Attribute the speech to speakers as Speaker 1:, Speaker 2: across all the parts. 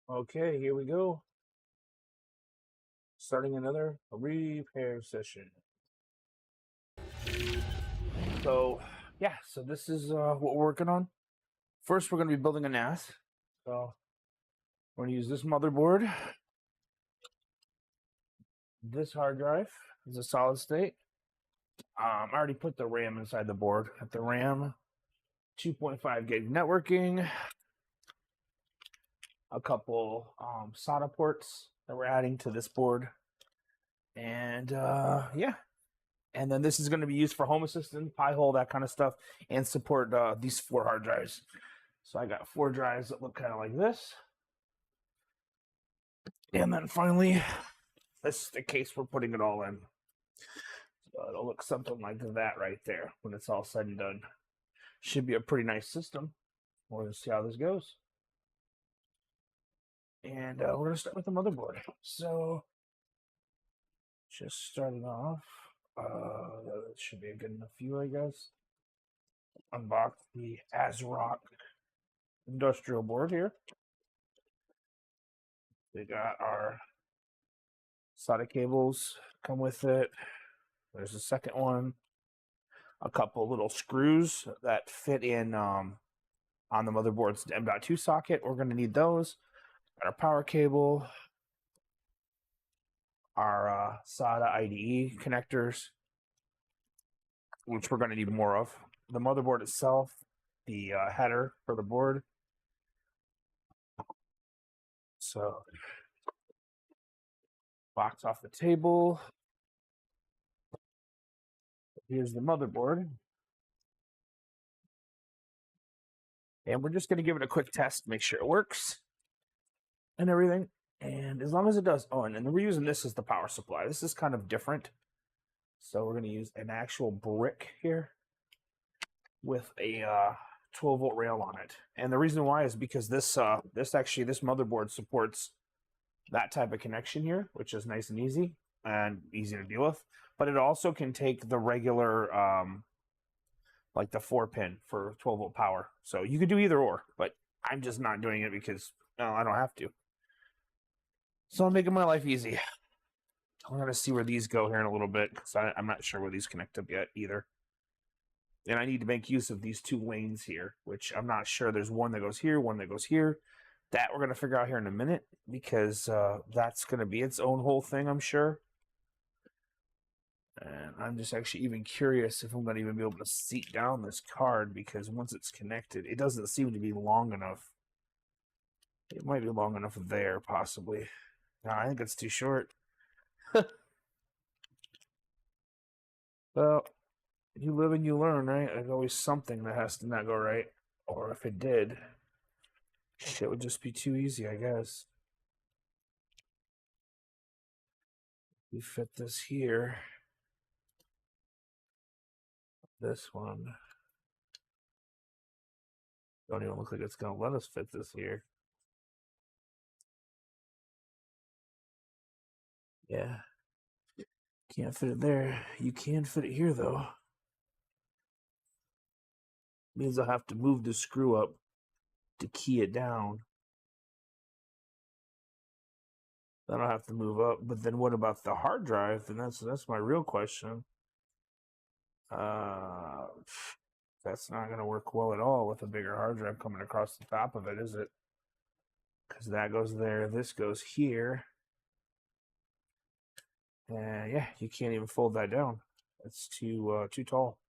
Speaker 1: Okay, here we go. Starting another repair session. So, yeah, so this is what we're working on. First, we're going to be building a NAS. So, we're going to use this motherboard. This hard drive is a solid state. I already put the RAM inside the board. At the RAM, 2.5 gig networking, a couple SATA ports that we're adding to this board, and yeah. And then this is going to be used for Home Assistant, Pi-hole, that kind of stuff, and support these 4 hard drives. So I got 4 drives that look kind of like this. And then finally, this is the case we're putting it all in. So it'll look something like that right there when it's all said and done. Should be a pretty nice system. We're going to see how this goes. And we're going to start with the motherboard. So just starting off, that should be a good enough view, I guess. Unbox the ASRock industrial board here. We got our SATA cables come with it. There's a second one. A couple little screws that fit in on the motherboard's M.2 socket. We're going to need those. Got our power cable. Our SATA IDE connectors, which we're going to need more of. The motherboard itself, the header for the board. So, box off the table. Here's the motherboard. And we're just going to give it a quick test, make sure it works and everything. And as long as it does, oh, and we're using this as the power supply. This is kind of different. So we're going to use an actual brick here with a 12-volt rail on it. And the reason why is because this motherboard supports that type of connection here, which is nice and easy to deal with. But it also can take the regular, like the 4-pin for 12-volt power. So you could do either or, but I'm just not doing it because I don't have to. So I'm making my life easy. I'm going to see where these go here in a little bit because I'm not sure where these connect up yet either. And I need to make use of these 2 lanes here, which I'm not sure. There's one that goes here, one that goes here. That we're going to figure out here in a minute because that's going to be its own whole thing, I'm sure. And I'm just actually even curious if I'm going to even be able to seat down this card because once it's connected, it doesn't seem to be long enough. It might be long enough there, possibly. No, I think it's too short. Well, you live and you learn, right? There's always something that has to not go right. Or if it did, shit would just be too easy, I guess. We fit this here. This one. Don't even look like it's going to let us fit this here. Yeah. Can't fit it there. You can fit it here, though. Means I'll have to move the screw up to key it down. Then I'll have to move up. But then what about the hard drive? And that's my real question. That's not going to work well at all with a bigger hard drive coming across the top of it, is it? Because that goes there, this goes here. And yeah, you can't even fold that down. It's too tall.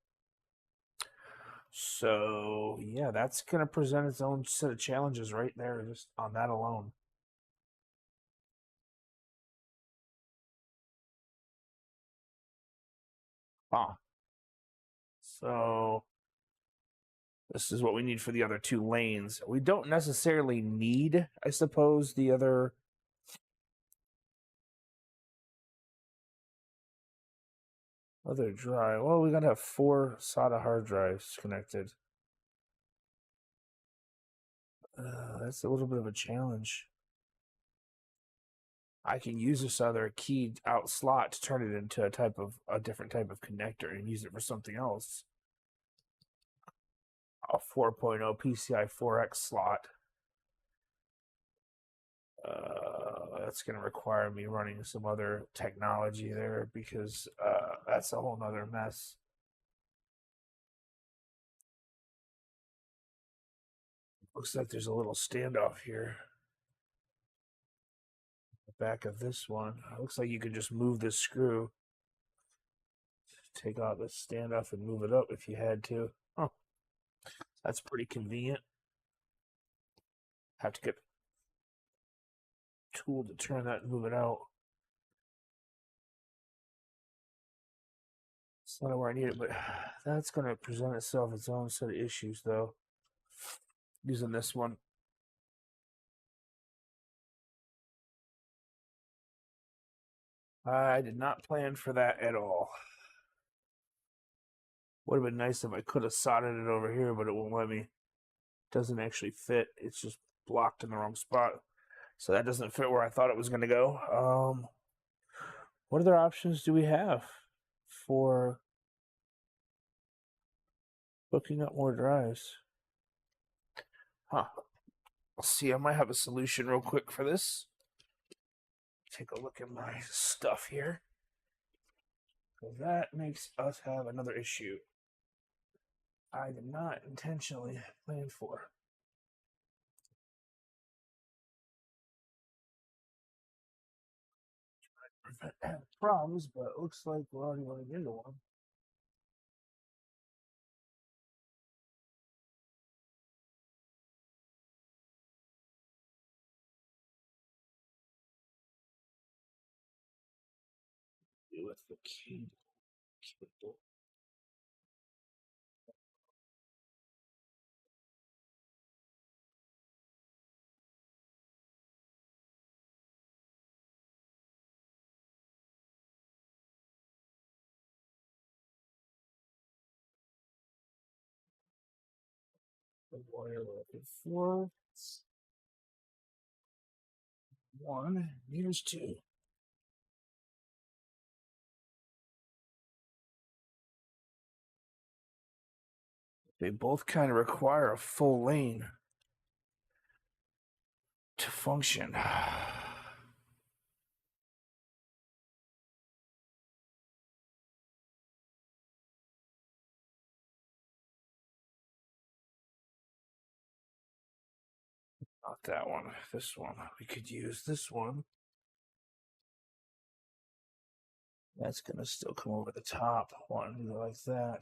Speaker 1: So yeah, that's going to present its own set of challenges right there, just on that alone. So this is what we need for the other 2 lanes. We don't necessarily need, I suppose, the other drive. Well, we gotta have 4 SATA hard drives connected. That's a little bit of a challenge. I can use this other keyed out slot to turn it into a different type of connector and use it for something else. A 4.0 PCI 4X slot. that's going to require me running some other technology there because that's a whole nother mess. Looks like there's a little standoff here. The back of this one. It looks like you could just move this screw. Take out the standoff and move it up if you had to. Oh, that's pretty convenient. Have to get a tool to turn that and move it out. It's not where I need it, but that's going to present itself its own set of issues, though. Using this one. I did not plan for that at all. Would have been nice if I could have soldered it over here, but it won't let me. It doesn't actually fit. It's just blocked in the wrong spot. So that doesn't fit where I thought it was going to go. What other options do we have for hooking up more drives? Huh. Let's see. I might have a solution real quick for this. Take a look at my stuff here. So that makes us have another issue I did not intentionally plan for. Trying to prevent problems, but it looks like we're already running into one. With the cable. The wire we're looking for. 1, here's 2. They both kind of require a full lane to function. Not that one, this one. We could use this one. That's going to still come over the top one, like that.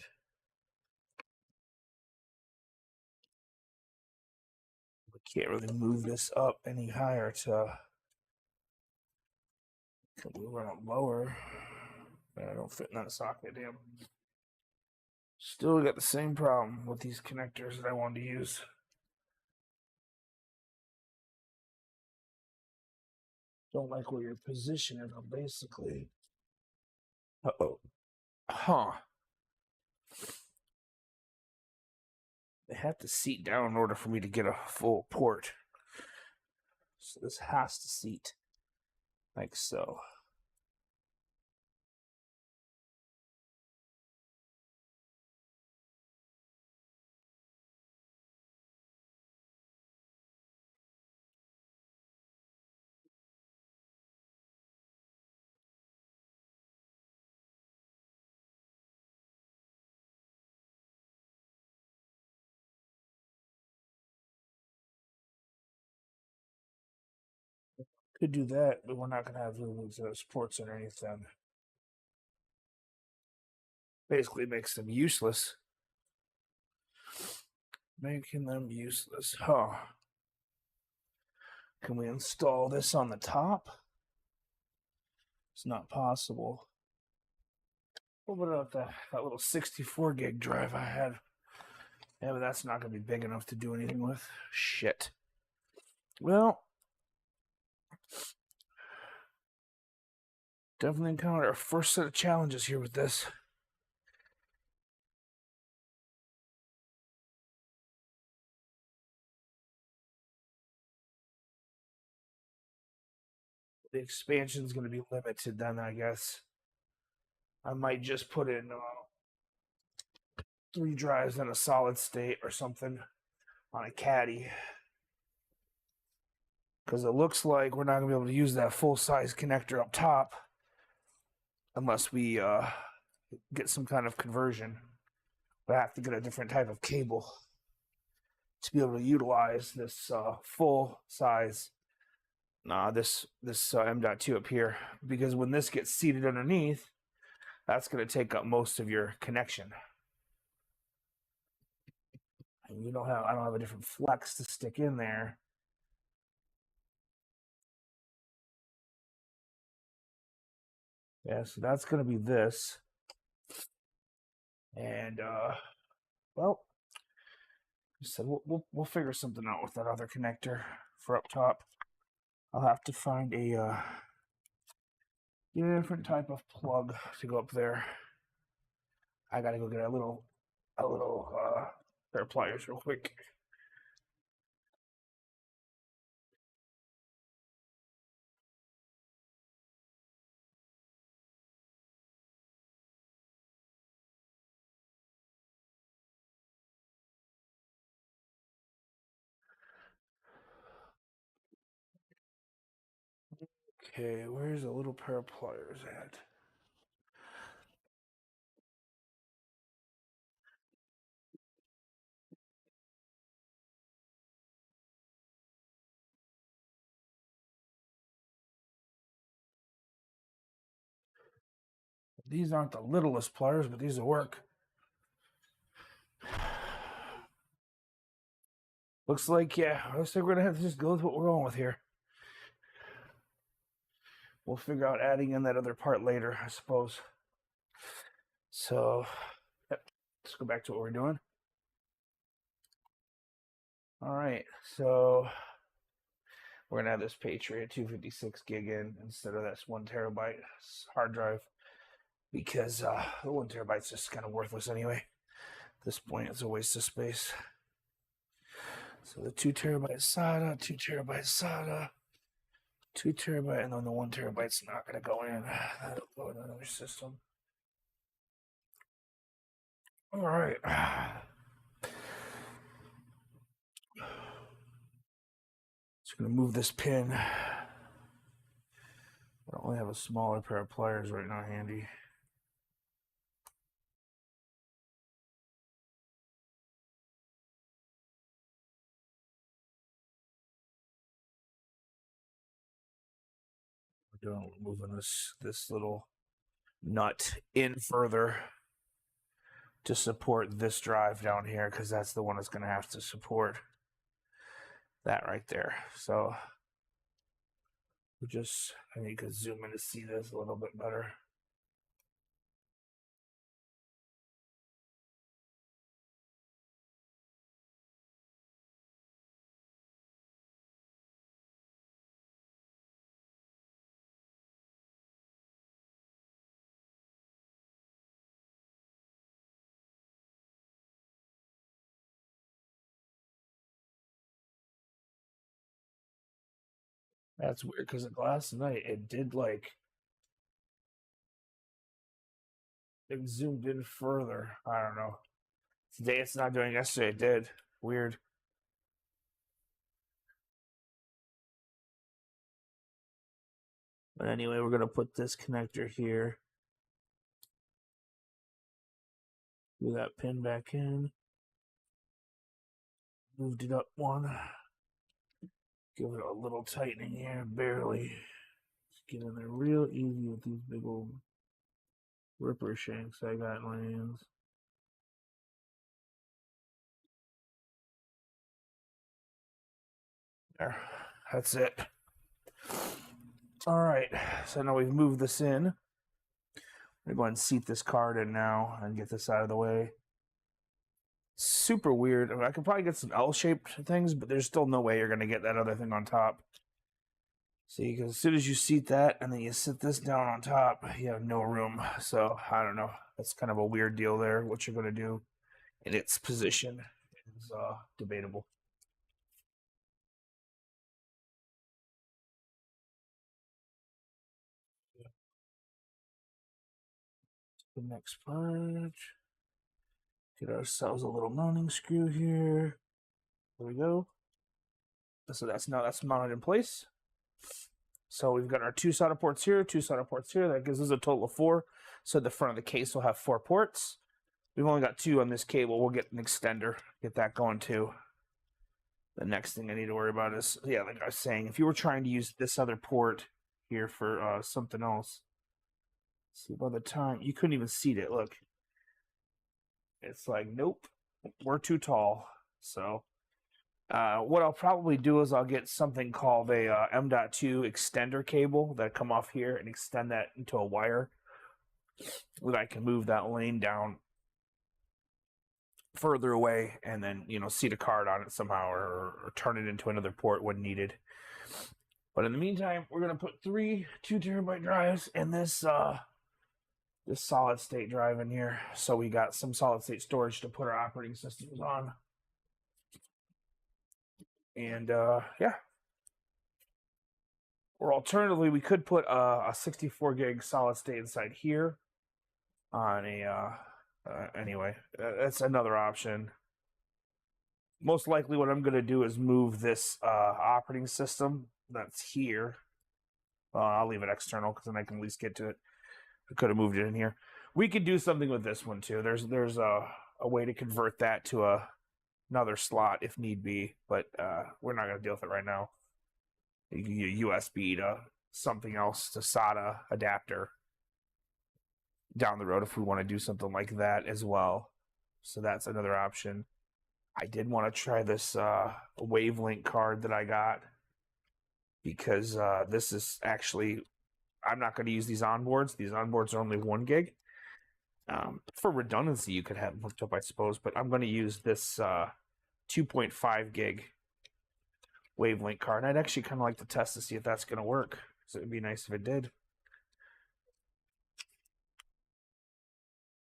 Speaker 1: We can't really move this up any higher to. Can we run it lower? I don't fit in that socket, damn. Still got the same problem with these connectors that I wanted to use. Don't like where you're positioning them, basically. Uh-oh. Huh. They have to seat down in order for me to get a full port. So this has to seat like so. Could do that, but we're not going to have those ports underneath them. Basically makes them useless. Making them useless. Huh. Can we install this on the top? It's not possible. What about that little 64 gig drive I had? Yeah, but that's not going to be big enough to do anything with. Shit. Well, definitely encountered our first set of challenges here with this. The expansion is going to be limited then, I guess. I might just put in 3 drives in a solid state or something on a caddy. because it looks like we're not going to be able to use that full-size connector up top unless we get some kind of conversion. But I have to get a different type of cable to be able to utilize this full-size this M.2 up here, because when this gets seated underneath, that's going to take up most of your connection. And I don't have a different flex to stick in there. Yeah, so that's going to be this. And well, so we'll figure something out with that other connector for up top. I'll have to find a different type of plug to go up there. I gotta go get a little pair of pliers real quick. Okay, where's a little pair of pliers at? These aren't the littlest pliers, but these will work. Looks like we're gonna have to just go with what we're going with here. We'll figure out adding in that other part later, I suppose. So, let's go back to what we're doing. All right, so we're gonna have this Patriot 256 gig in instead of this 1 terabyte hard drive, because the 1 terabyte's just kind of worthless anyway. At this point, it's a waste of space. So the 2 terabyte SATA, 2 terabyte SATA, 2 terabyte, and then the 1 terabyte's not gonna go in. That'll go in another system. All right. Just gonna move this pin. I only have a smaller pair of pliers right now handy. We're moving this little nut in further to support this drive down here, because that's the one that's going to have to support that right there. So I need to zoom in to see this a little bit better. That's weird, because last night it did it zoomed in further. I don't know. Today it's not doing. Yesterday it did. Weird. But anyway, we're gonna put this connector here. Move that pin back in. Moved it up one. Give it a little tightening here, barely. Just get in there real easy with these big old ripper shanks I got in my hands. There, that's it. All right, so now we've moved this in. I'm gonna go ahead and seat this card in now and get this out of the way. Super weird. I mean, I could probably get some L-shaped things, but there's still no way you're gonna get that other thing on top. See, because as soon as you seat that and then you sit this down on top, you have no room. So I don't know. That's kind of a weird deal there. What you're gonna do in its position is debatable. The next part. Get ourselves a little mounting screw here. There we go. So that's mounted in place. So we've got our 2 SATA ports here, 2 SATA ports here. That gives us a total of 4. So the front of the case will have 4 ports. We've only got 2 on this cable. We'll get an extender, get that going too. The next thing I need to worry about is, yeah, like I was saying, if you were trying to use this other port here for something else, see, by the time you couldn't even seat it, look, it's like, nope, we're too tall. So what I'll probably do is I'll get something called a M.2 extender cable that come off here and extend that into a wire that I can move that lane down further away and then, seat a card on it somehow or turn it into another port when needed. But in the meantime, we're going to put 3 2-terabyte drives in this this solid state drive in here. So we got some solid state storage to put our operating systems on. And yeah. Or alternatively, we could put a 64 gig solid state inside here on a anyway, that's another option. Most likely what I'm going to do is move this operating system that's here. I'll leave it external because then I can at least get to it. I could have moved it in here. We could do something with this one too. There's a way to convert that to another slot if need be, but we're not going to deal with it right now. You can get USB to something else, to SATA adapter down the road if we want to do something like that as well. So that's another option. I did want to try this Wavelink card that I got because this is actually, I'm not going to use these onboards. These onboards are only 1 gig. For redundancy, you could have them hooked up, I suppose, but I'm going to use this 2.5 gig Wavelink card. And I'd actually kind of like to test to see if that's going to work, because it would be nice if it did.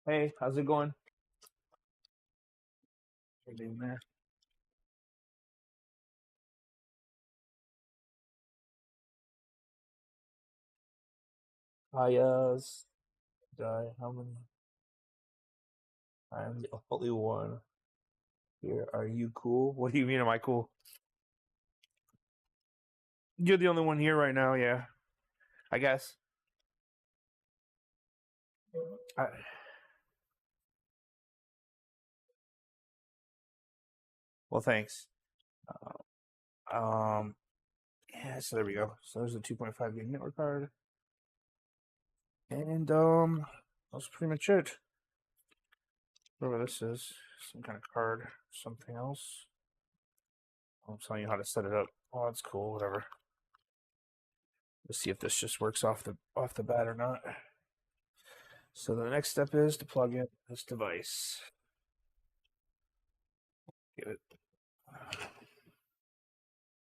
Speaker 1: Hey, how's it going? Everything there. How many? I'm the only one here. Are you cool? What do you mean, am I cool? You're the only one here right now, yeah. I guess. Well, thanks. Yeah, so there we go. So there's a 2.5 gig network card. And that's pretty much it. Whatever this is, some kind of card, something else. I'm telling you how to set it up. Oh, that's cool, whatever. Let's see if this just works off the bat or not. So the next step is to plug in this device. Give it.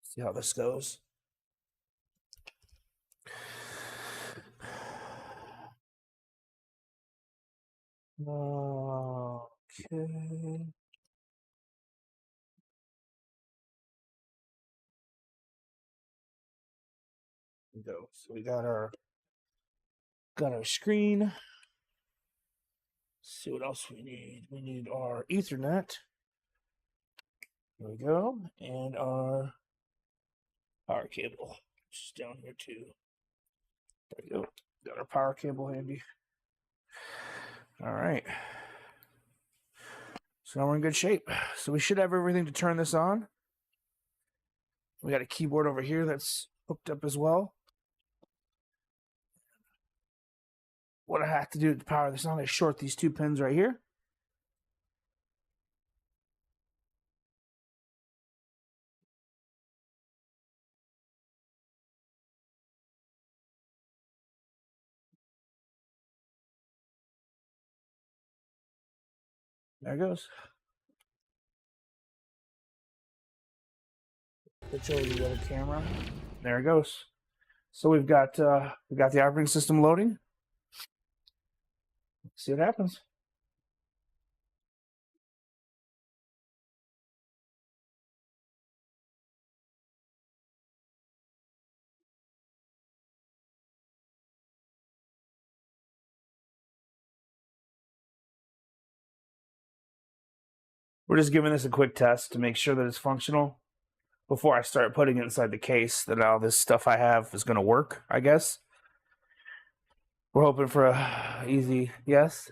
Speaker 1: See how this goes. Okay. Go. So we got our screen. Let's see what else we need. We need our Ethernet. There we go. And our power cable, which is down here too. There we go. Got our power cable handy. All right. So now we're in good shape. So we should have everything to turn this on. We got a keyboard over here that's hooked up as well. What I have to do to power this on is short these 2 pins right here. There it goes. Switch over to the other camera. There it goes. So we've got the operating system loading. Let's see what happens. We're just giving this a quick test to make sure that it's functional. before I start putting it inside the case that all this stuff I have is going to work, I guess. We're hoping for a easy yes.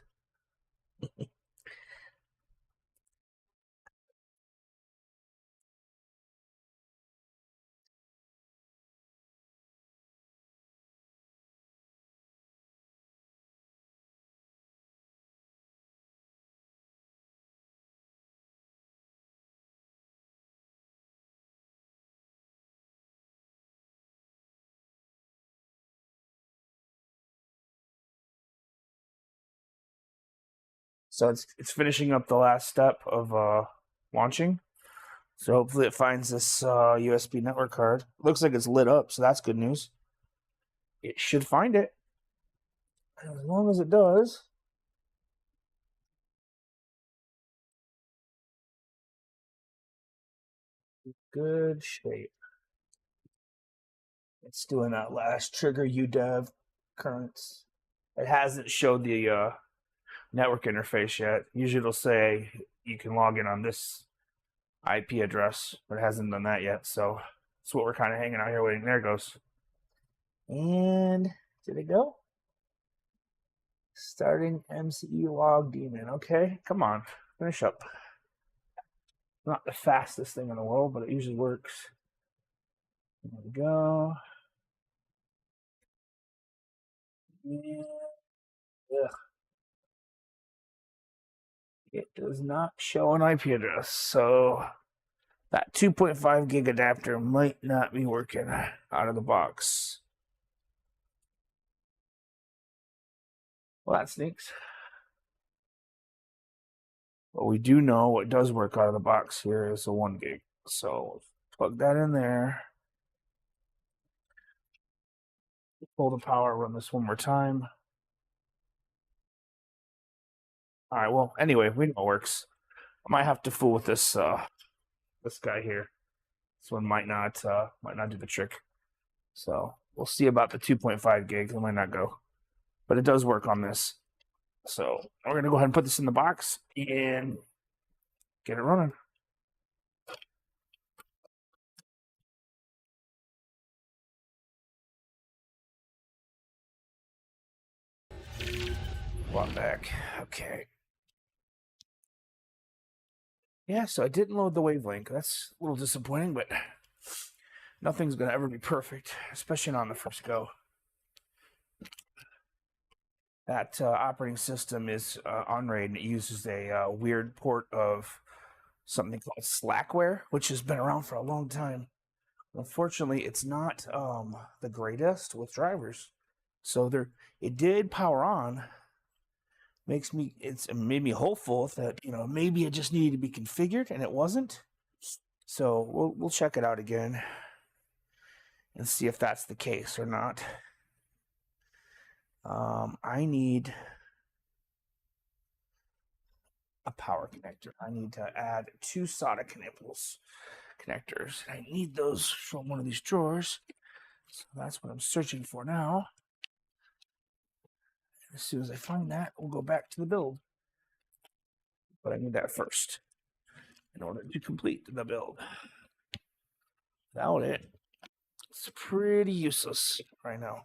Speaker 1: So it's finishing up the last step of launching. So hopefully it finds this USB network card. Looks like it's lit up, so that's good news. It should find it. As long as it does. Good shape. It's doing that last trigger UDEV currents. It hasn't showed the network interface yet. Usually it'll say you can log in on this IP address, but it hasn't done that yet. So that's what we're kind of hanging out here waiting. There it goes. And did it go? Starting MCE log daemon. Okay, come on, finish up. Not the fastest thing in the world, but it usually works. There we go. And, ugh. It does not show an IP address, so that 2.5 gig adapter might not be working out of the box. Well, that stinks. But we do know what does work out of the box here is a 1 gig. So plug that in there. Pull the power, run this one more time. All right, well, anyway, we know it works. I might have to fool with this this guy here. This one might not do the trick. So we'll see about the 2.5 gigs. It might not go, but it does work on this. So we're gonna go ahead and put this in the box and get it running. Walk back. Okay. Yeah, so I didn't load the wavelength. That's a little disappointing, but nothing's gonna ever be perfect, especially not on the first go. That operating system is on RAID, and it uses a weird port of something called Slackware, which has been around for a long time. Unfortunately, it's not the greatest with drivers. So it did power on. It made me hopeful that maybe it just needed to be configured, and it wasn't. So we'll check it out again and see if that's the case or not. I need a power connector. I need to add 2 SATA connectors. I need those from one of these drawers. So that's what I'm searching for now. As soon as I find that, we'll go back to the build. But I need that first in order to complete the build. Without it, it's pretty useless right now.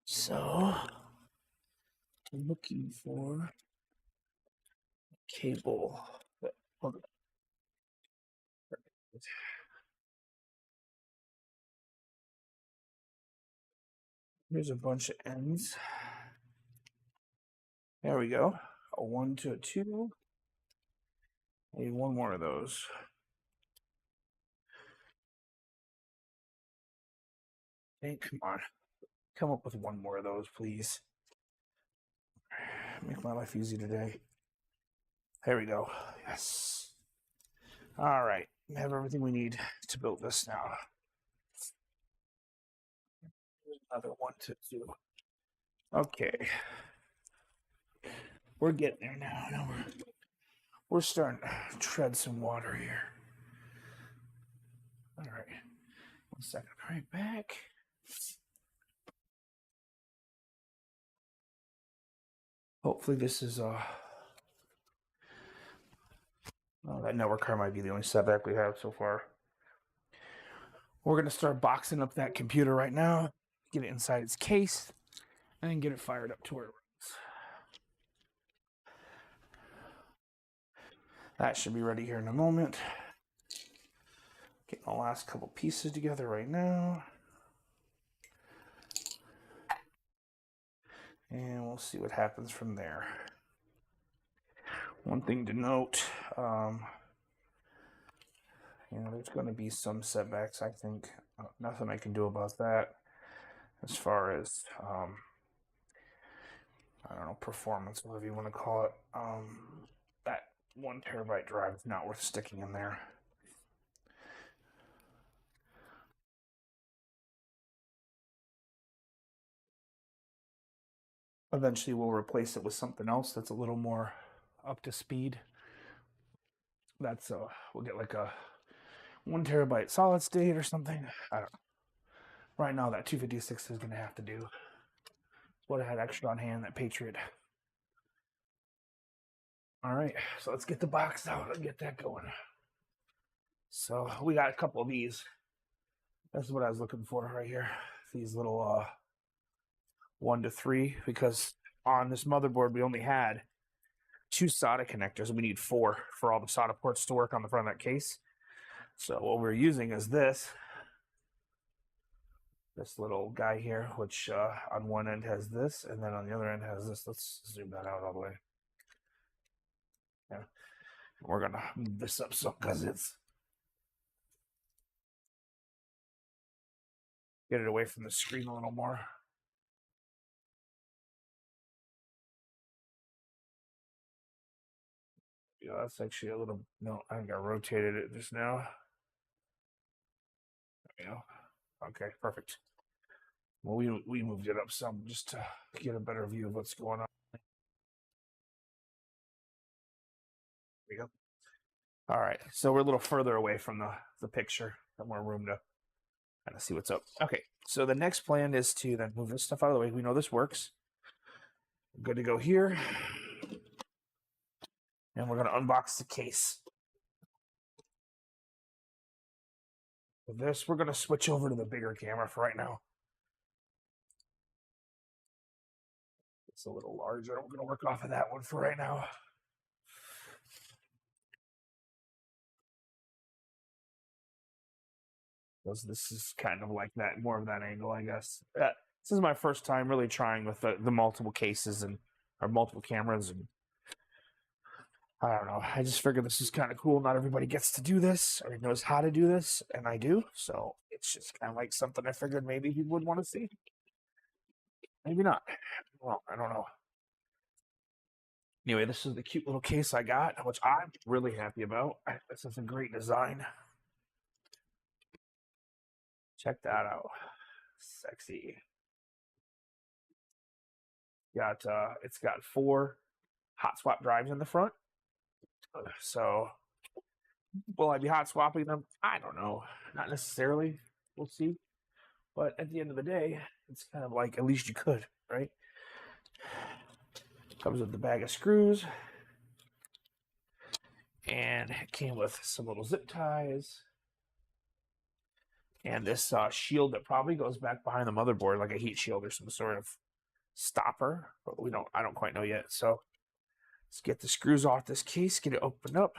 Speaker 1: So, I'm looking for a cable. Here's a bunch of ends. There we go. A 1 to a 2. Maybe one more of those. Hey, come on. Come up with one more of those, please. Make my life easy today. There we go. Yes. All right. We have everything we need to build this now. Here's another 1 to 2. Okay. We're getting there now. Now we're starting to tread some water here. All right. 1 second. Right back. Hopefully this is Oh, that network card might be the only setback we have so far. We're going to start boxing up that computer right now, get it inside its case, and get it fired up to where it runs. That should be ready here in a moment. Getting the last couple pieces together right now. And we'll see what happens from there. One thing to note, there's going to be some setbacks, I think. Nothing I can do about that as far as, I don't know, performance, whatever you want to call it. That 1 terabyte drive is not worth sticking in there. Eventually we'll replace it with something else that's a little more up to speed. That's we'll get like a 1 terabyte solid state or something. I don't know. Right now that 256 is gonna have to do. What I had extra on hand, that Patriot. All right, so let's get the box out and get that going. So we got a couple of these. This is what I was looking for right here. These little 1 to 3, because on this motherboard we only had 2 SATA connectors and we need 4 for all the SATA ports to work on the front of that case. So what we're using is this little guy here, which on one end has this, and then on the other end has this. Let's zoom that out all the way. Yeah, we're gonna move this up so because it's get it away from the screen a little more. Yeah, that's actually a little. No, I think I rotated it just now. There we go. Okay, perfect. Well, we moved it up some just to get a better view of what's going on. There we go. All right, so we're a little further away from the picture, got more room to kind of see what's up. Okay, so the next plan is to then move this stuff out of the way. We know this works. We're good to go here. And we're going to unbox the case. With this, we're going to switch over to the bigger camera for right now. It's a little larger. We're going to work off of that one for right now. Because this is kind of like that, more of that angle, I guess. This is my first time really trying with the multiple cases and or multiple cameras, and I don't know. I just figured this is kind of cool. Not everybody gets to do this or knows how to do this, and I do. So it's just kind of like something I figured maybe people would want to see. Maybe not. Well, I don't know. Anyway, this is the cute little case I got, which I'm really happy about. This is a great design. Check that out. Sexy. It's got 4 hot swap drives in the front. So will I be hot swapping them? I don't know. Not necessarily. We'll see. But at the end of the day, it's kind of like at least you could, right? Comes with the bag of screws. And it came with some little zip ties. And this shield that probably goes back behind the motherboard, like a heat shield or some sort of stopper. But I don't quite know yet. So let's get the screws off this case, get it opened up.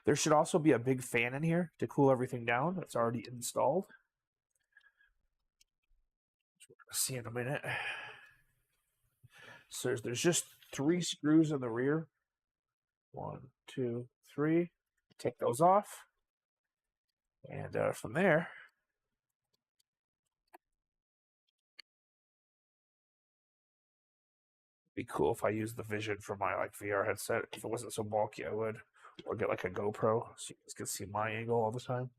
Speaker 1: There should also be a big fan in here to cool everything down. It's already installed. Which we're gonna see in a minute. So there's just 3 screws in the rear. 1, 2, 3. Take those off. And from there, it'd be cool if I used the Vision for my VR headset. If it wasn't so bulky, I would. Or get like a GoPro so you guys can see my angle all the time.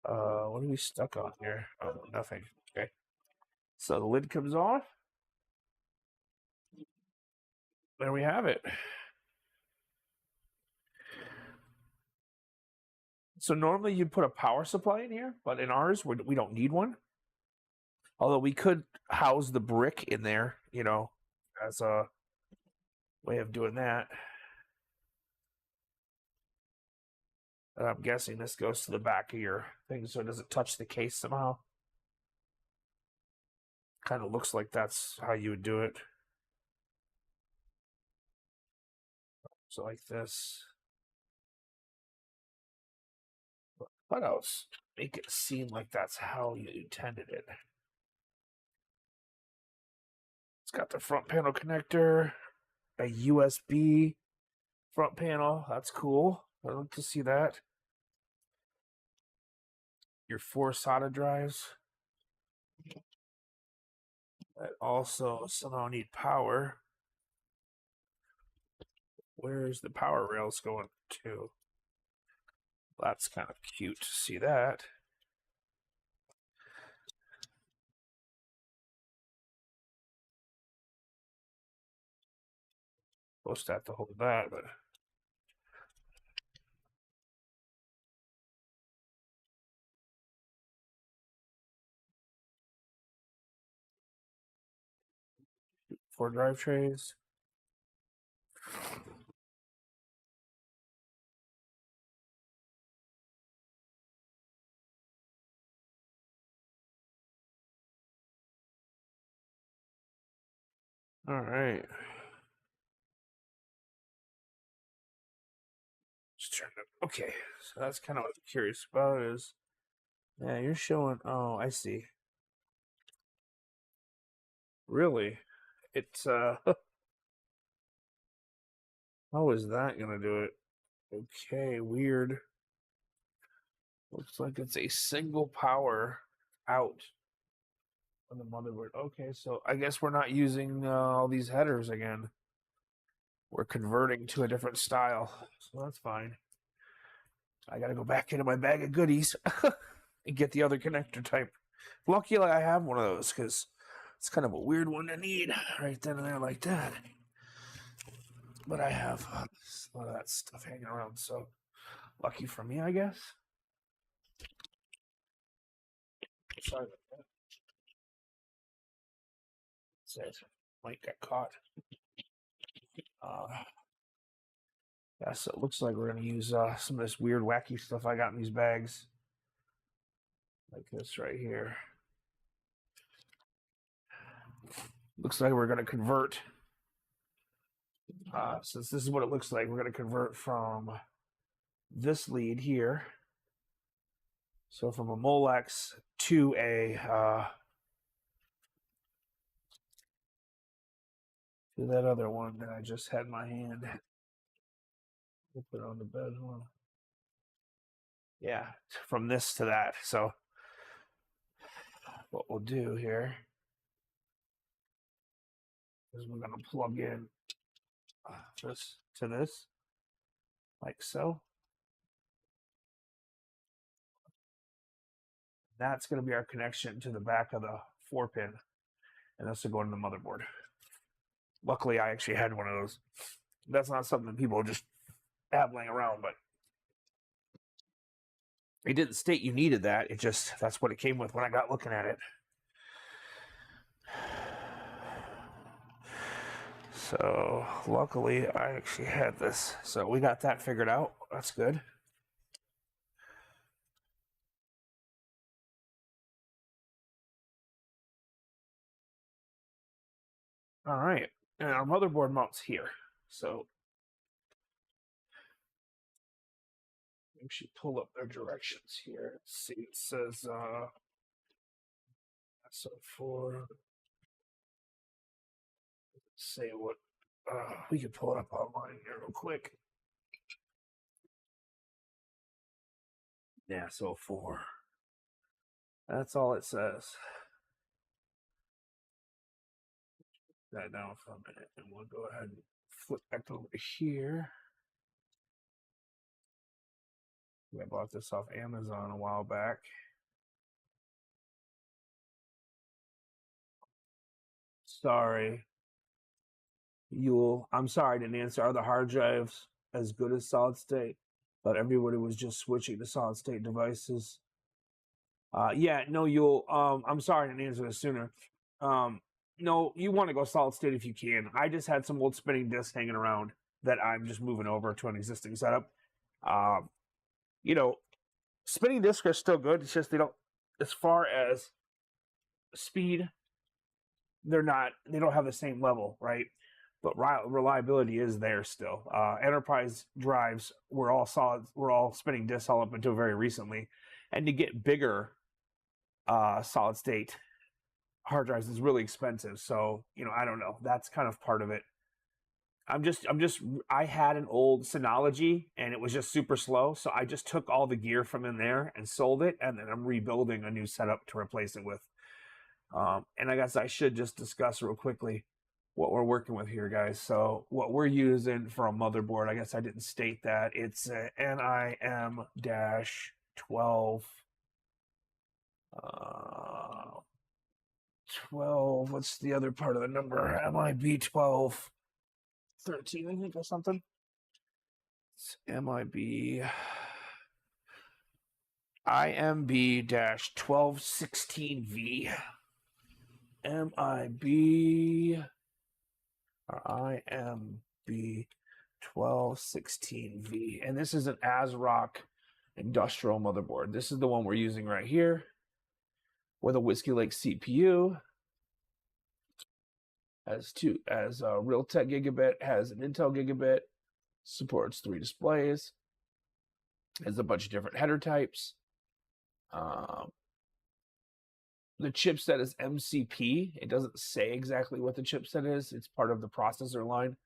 Speaker 1: What are we stuck on here? Oh, nothing. Okay. So the lid comes off. There we have it. So normally you'd put a power supply in here, but in ours, we don't need one. Although we could house the brick in there, you know, as a way of doing that. And I'm guessing this goes to the back of your thing, so it doesn't touch the case somehow. Kind of looks like that's how you would do it. So like this. What else? Make it seem like that's how you intended it. It's got the front panel connector, a USB front panel. That's cool. I'd like to see that. Your 4 SATA drives that also somehow need power. Where's the power rails going to? That's kind of cute to see that. Supposed to have to hold that, but four drive trays. All right. Just turn it. Okay, so that's kind of what I'm curious about is, yeah, you're showing. Oh, I see. Really? It's how is that gonna do it? Okay, weird. Looks like it's a single power out on the motherboard. Okay, so I guess we're not using all these headers again. We're converting to a different style, so that's fine. I gotta go back into my bag of goodies and get the other connector type. Luckily, I have one of those because it's kind of a weird one to need right then and there like that. But I have a lot of that stuff hanging around, so lucky for me, I guess. Sorry about that. Says might get caught. Yeah, so it looks like we're gonna use some of this weird, wacky stuff I got in these bags, like this right here. Looks like we're gonna convert. Since this is what it looks like, we're gonna convert from this lead here. So from a Molex to a to that other one that I just had in my hand. We'll put it on the bed. Yeah, from this to that. So what we'll do here is we're going to plug in this to this, like so. That's going to be our connection to the back of the 4-pin, and this will go into the motherboard. Luckily, I actually had one of those. That's not something that people just have laying around, but it didn't state you needed that. It just, that's what it came with when I got looking at it. So luckily, I actually had this. So we got that figured out. That's good. All right, and our motherboard mounts here. So actually pull up their directions here. Let's see, it says so for say what we could pull it up online here real quick. Yeah, so 4. That's all it says. That down for a minute, and we'll go ahead and flip back over here. I bought this off Amazon a while back. Sorry, Yule. I'm sorry I didn't answer. Are the hard drives as good as solid state? But everybody was just switching to solid state devices. Yeah, no, you'll. I'm sorry I didn't answer this sooner. Um, no, you want to go solid state if you can. I just had some old spinning discs hanging around that I'm just moving over to an existing setup. Um, you know, spinning discs are still good. It's just they don't, as far as speed, they're not. They don't have the same level, right? But reliability is there still. Enterprise drives were all solid. Were all spinning discs all up until very recently, and to get bigger solid state hard drives is really expensive. So, I don't know. That's kind of part of it. I had an old Synology and it was just super slow. So I just took all the gear from in there and sold it. And then I'm rebuilding a new setup to replace it with. And I guess I should just discuss real quickly what we're working with here, guys. So what we're using for a motherboard, I guess I didn't state that. It's a NIM-12. 12, what's the other part of the number? MIB 12 13, I think, or something. It's MIB IMB 1216V. MIB or IMB 1216V. And this is an ASRock industrial motherboard. This is the one we're using right here with a Whiskey Lake CPU. Has a Realtek gigabit, has an Intel gigabit, supports 3 displays, has a bunch of different header types. The chipset is MCP. It doesn't say exactly what the chipset is. It's part of the processor line.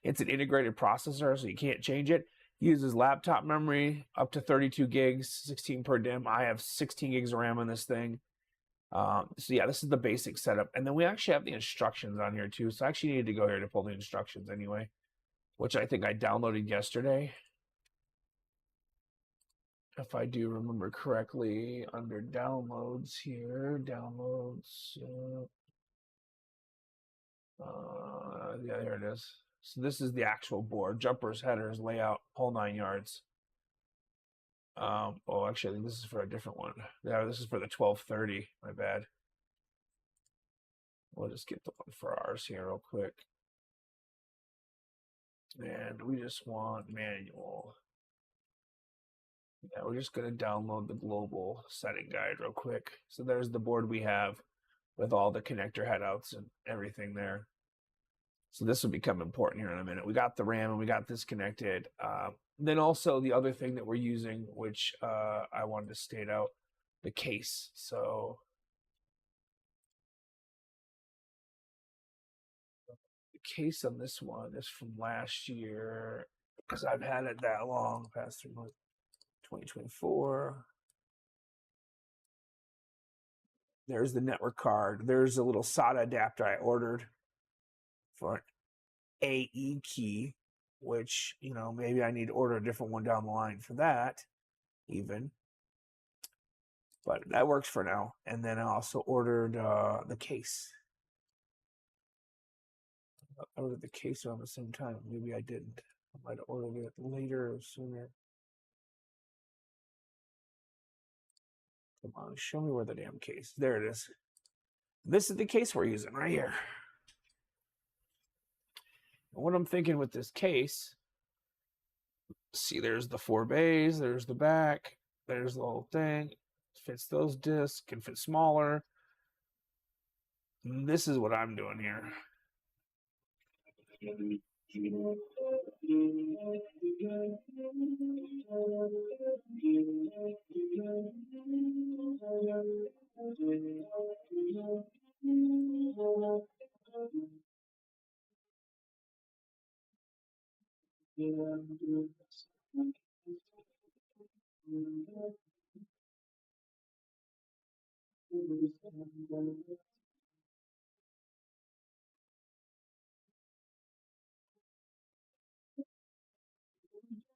Speaker 1: It's an integrated processor, so you can't change it. Uses laptop memory up to 32 gigs, 16 per DIMM. I have 16 gigs of RAM on this thing. So yeah, this is the basic setup. And then we actually have the instructions on here too. So I actually needed to go here to pull the instructions anyway, which I think I downloaded yesterday. If I do remember correctly, under downloads here, downloads. Yeah, there it is. So this is the actual board, jumpers, headers, layout, whole 9 yards. Oh, actually, this is for a different one. Yeah, this is for the 1230. My bad. We'll just get the one for ours here real quick. And we just want manual. Yeah, we're just going to download the global setting guide real quick. So there's the board we have with all the connector headouts and everything there. So this will become important here in a minute. We got the RAM and we got this connected. Then also the other thing that we're using, which I wanted to state out, the case. So the case on this one is from last year because I've had it that long, past 3 months, 2024. There's the network card. There's a little SATA adapter I ordered for an AE key, which, maybe I need to order a different one down the line for that, even. But that works for now. And then I also ordered the case. I ordered the case around the same time. Maybe I didn't. I might have ordered it later or sooner. Come on, show me where the damn case. There it is. This is the case we're using right here. And what I'm thinking with this case, see, there's the 4 bays, there's the back, there's the whole thing. Fits those discs, can fit smaller. And this is what I'm doing here.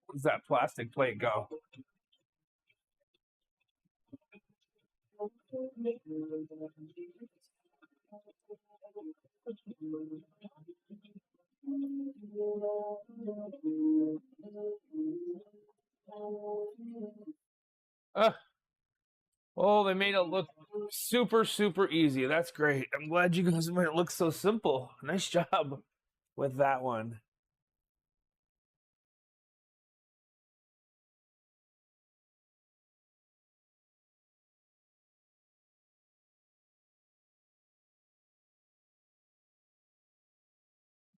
Speaker 1: Where's that plastic plate go? Holy they made it look super, super easy. That's great. I'm glad you guys made it look so simple. Nice job with that one.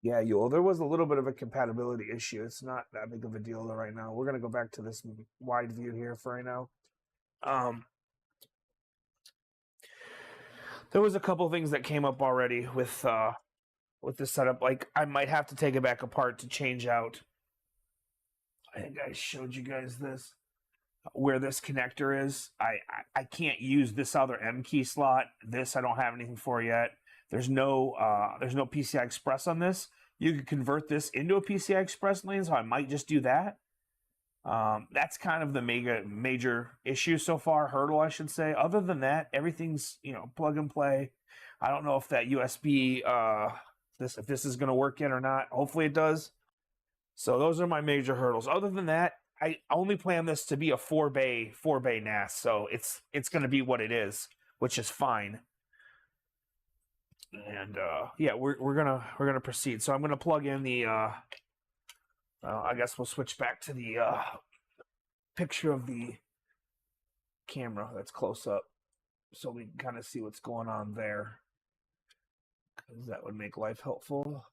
Speaker 1: Yeah, there was a little bit of a compatibility issue. It's not that big of a deal though right now. We're gonna go back to this wide view here for right now. There was a couple things that came up already with the setup. Like I might have to take it back apart to change out. I think I showed you guys this where this connector is. I can't use this other M key slot. This I don't have anything for yet. There's no PCI Express on this. You can convert this into a PCI Express lane, so I might just do that. That's kind of the major issue so far, hurdle I should say. Other than that, everything's plug and play. I don't know if that USB if this is going to work yet or not. Hopefully it does. So those are my major hurdles. Other than that, I only plan this to be a 4-bay NAS, so it's going to be what it is, which is fine. And yeah, we're gonna proceed. So I'm gonna plug in the. I guess we'll switch back to the picture of the camera that's close up, so we can kind of see what's going on there, because that would make life helpful.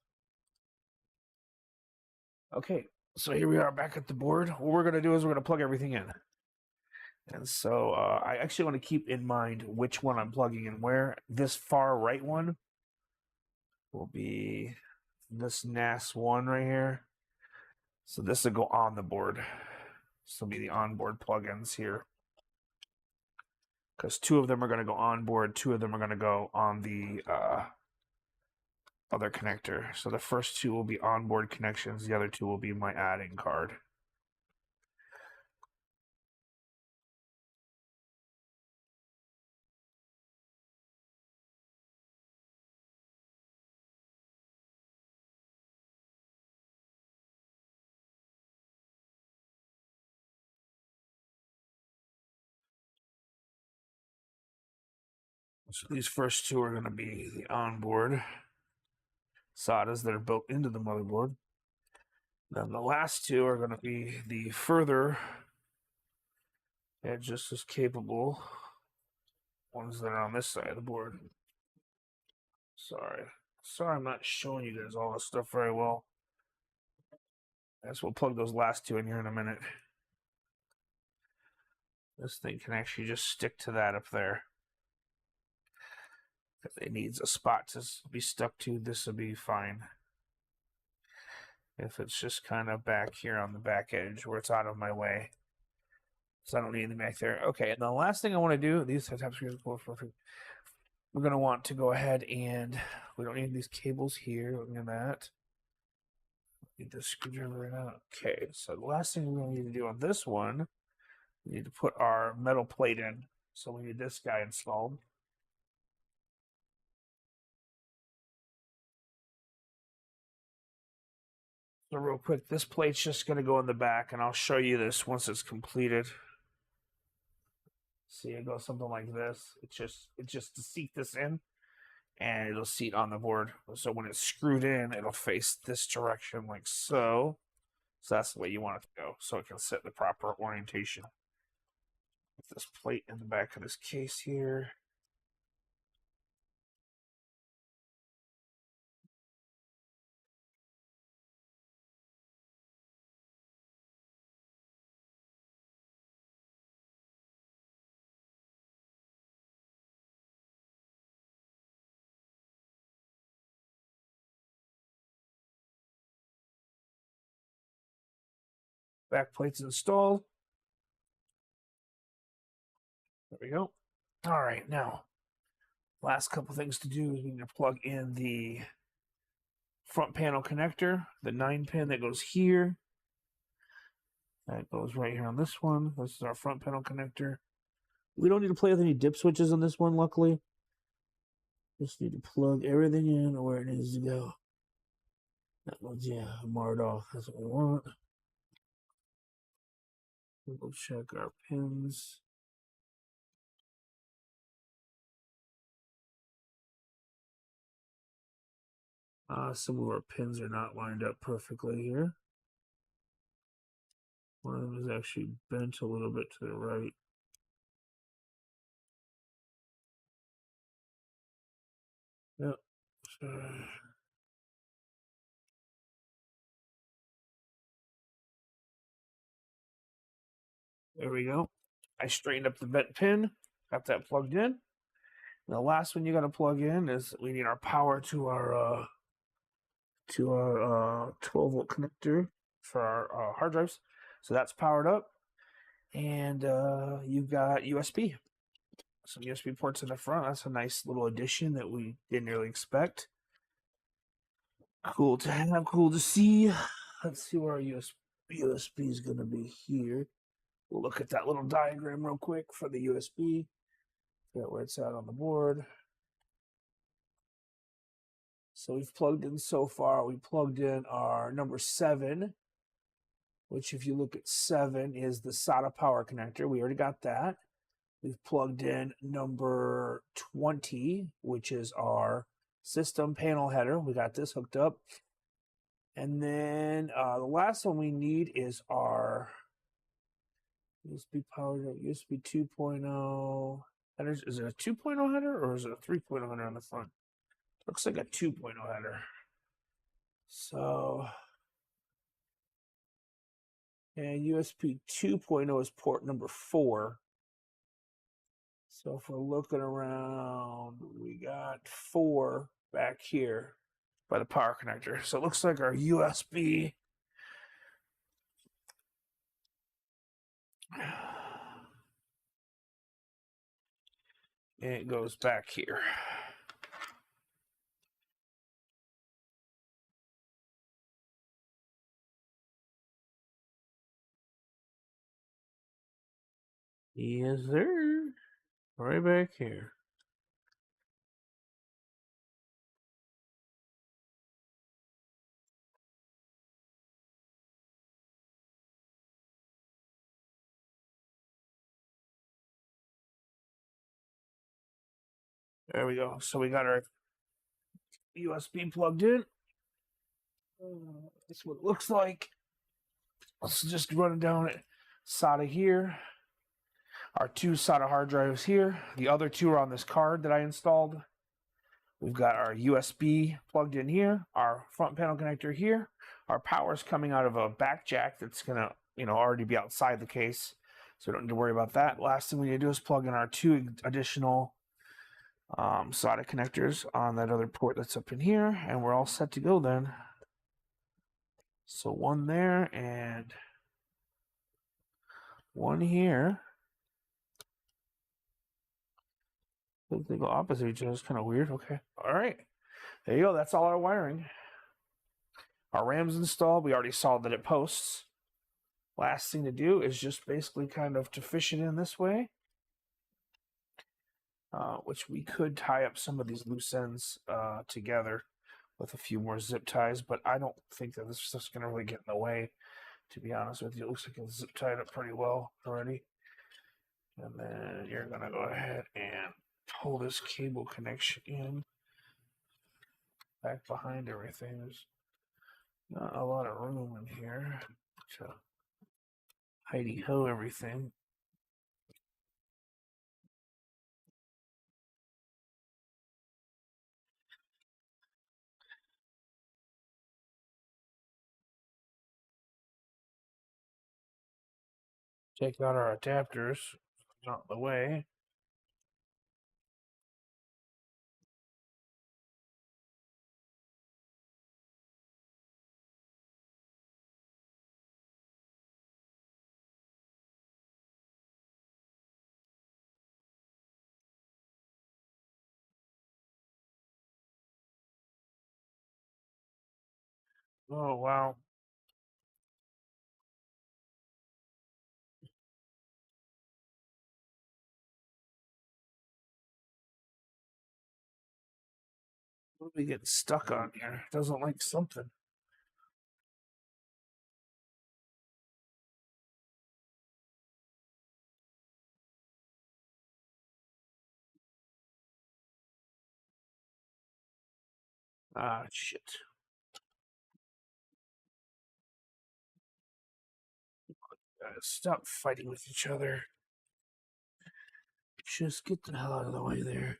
Speaker 1: Okay, so here we are back at the board. What we're gonna do is we're gonna plug everything in. And so I actually want to keep in mind which one I'm plugging in where. This far right one will be this NAS 1 right here. So this will go on the board. This will be the onboard plugins here. Because 2 of them are going to go on board, 2 of them are going to go on the other connector. So the first 2 will be onboard connections, the other 2 will be my add-in card. So these first 2 are going to be the onboard SATAs that are built into the motherboard. Then the last 2 are going to be the further and just as capable ones that are on this side of the board. Sorry, I'm not showing you guys all this stuff very well. I guess we'll plug those last 2 in here in a minute. This thing can actually just stick to that up there. If it needs a spot to be stuck to, this will be fine. If it's just kind of back here on the back edge where it's out of my way, so I don't need anything back there. Okay, and the last thing I want to do, these types of we're going to want to go ahead and we don't need these cables here. Look at that. Need the screwdriver right now. Okay, so the last thing we're going to need to do on this one, we need to put our metal plate in. So we need this guy installed. So real quick, this plate's just going to go in the back, and I'll show you this once it's completed. See, it goes something like this. It's just to seat this in, and it'll seat on the board. So when it's screwed in, it'll face this direction like so. So that's the way you want it to go, so it can sit in the proper orientation. Put this plate in the back of this case here. Back plate's installed. There we go. All right, now, last couple things to do is we need to plug in the front panel connector, the 9-pin that goes here. That goes right here on this one. This is our front panel connector. We don't need to play with any dip switches on this one, luckily. Just need to plug everything in where it needs to go. That one's, yeah, marred off. That's what we want. We'll check our pins. Some of our pins are not lined up perfectly here. One of them is actually bent a little bit to the right. Yep. So, there we go. I straightened up the bent pin, got that plugged in. And the last one you got to plug in is we need our power to our 12-volt connector for our hard drives. So that's powered up, and you've got USB. Some USB ports in the front. That's a nice little addition that we didn't really expect. Cool to have, cool to see. Let's see where our USB is going to be here. We'll look at that little diagram real quick for the USB. Figure out where it's at on the board. So we've plugged in so far. We plugged in our number 7, which if you look at 7 is the SATA power connector. We already got that. We've plugged in number 20, which is our system panel header. We got this hooked up. And then the last one we need is our USB powered USB 2.0 headers. Is it a 2.0 header or is it a 3.0 header on the front? Looks like a 2.0 header. So, and USB 2.0 is port number 4. So if we're looking around, we got 4 back here by the power connector. So it looks like our USB and it goes back here. Yes, sir. Right back here. There we go. So we got our USB plugged in. That's what it looks like. Let's just run it down at SATA here. Our 2 SATA hard drives here. The other 2 are on this card that I installed. We've got our USB plugged in here, our front panel connector here. Our power is coming out of a back jack that's gonna, already be outside the case, so we don't need to worry about that. Last thing we need to do is plug in our 2 additional SATA connectors on that other port that's up in here, and we're all set to go then. So one there and one here. They go opposite each other. It's kind of weird. Okay. All right. There you go. That's all our wiring. Our RAM's installed. We already saw that it posts. Last thing to do is just basically kind of to fish it in this way, which we could tie up some of these loose ends together with a few more zip ties, but I don't think that this stuff's going to really get in the way, to be honest with you. It looks like it's zip tied up pretty well already. And then you're going to go ahead and pull this cable connection in back behind everything. There's not a lot of room in here to hidey-ho everything. Take out our adapters out of the way. Oh, wow. What are we getting stuck on here? It doesn't like something. Ah, shit. Stop fighting with each other. Just get the hell out of the way there.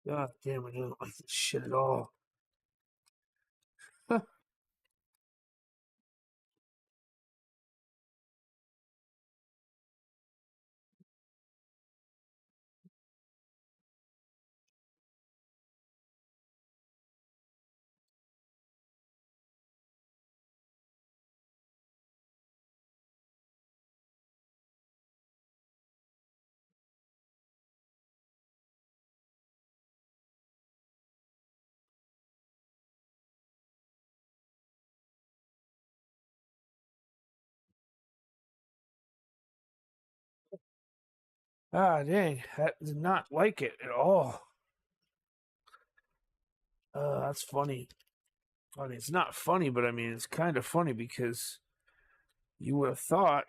Speaker 1: God damn it, I don't like this shit at all. Ah, dang, that did not like it at all. That's funny. I mean, it's not funny, but I mean, it's kind of funny because you would have thought.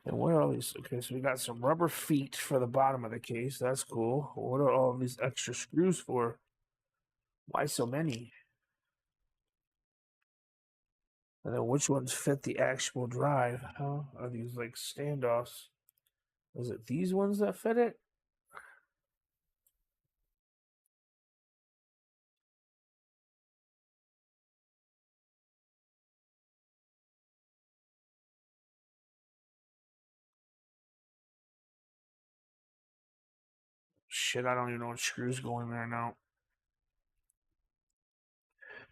Speaker 1: And what are all these? Okay, so we got some rubber feet for the bottom of the case. That's cool. What are all these extra screws for? Why so many? And then which ones fit the actual drive? Huh? Are these like standoffs? Is it these ones that fit it? Shit, I don't even know what screws go in there now.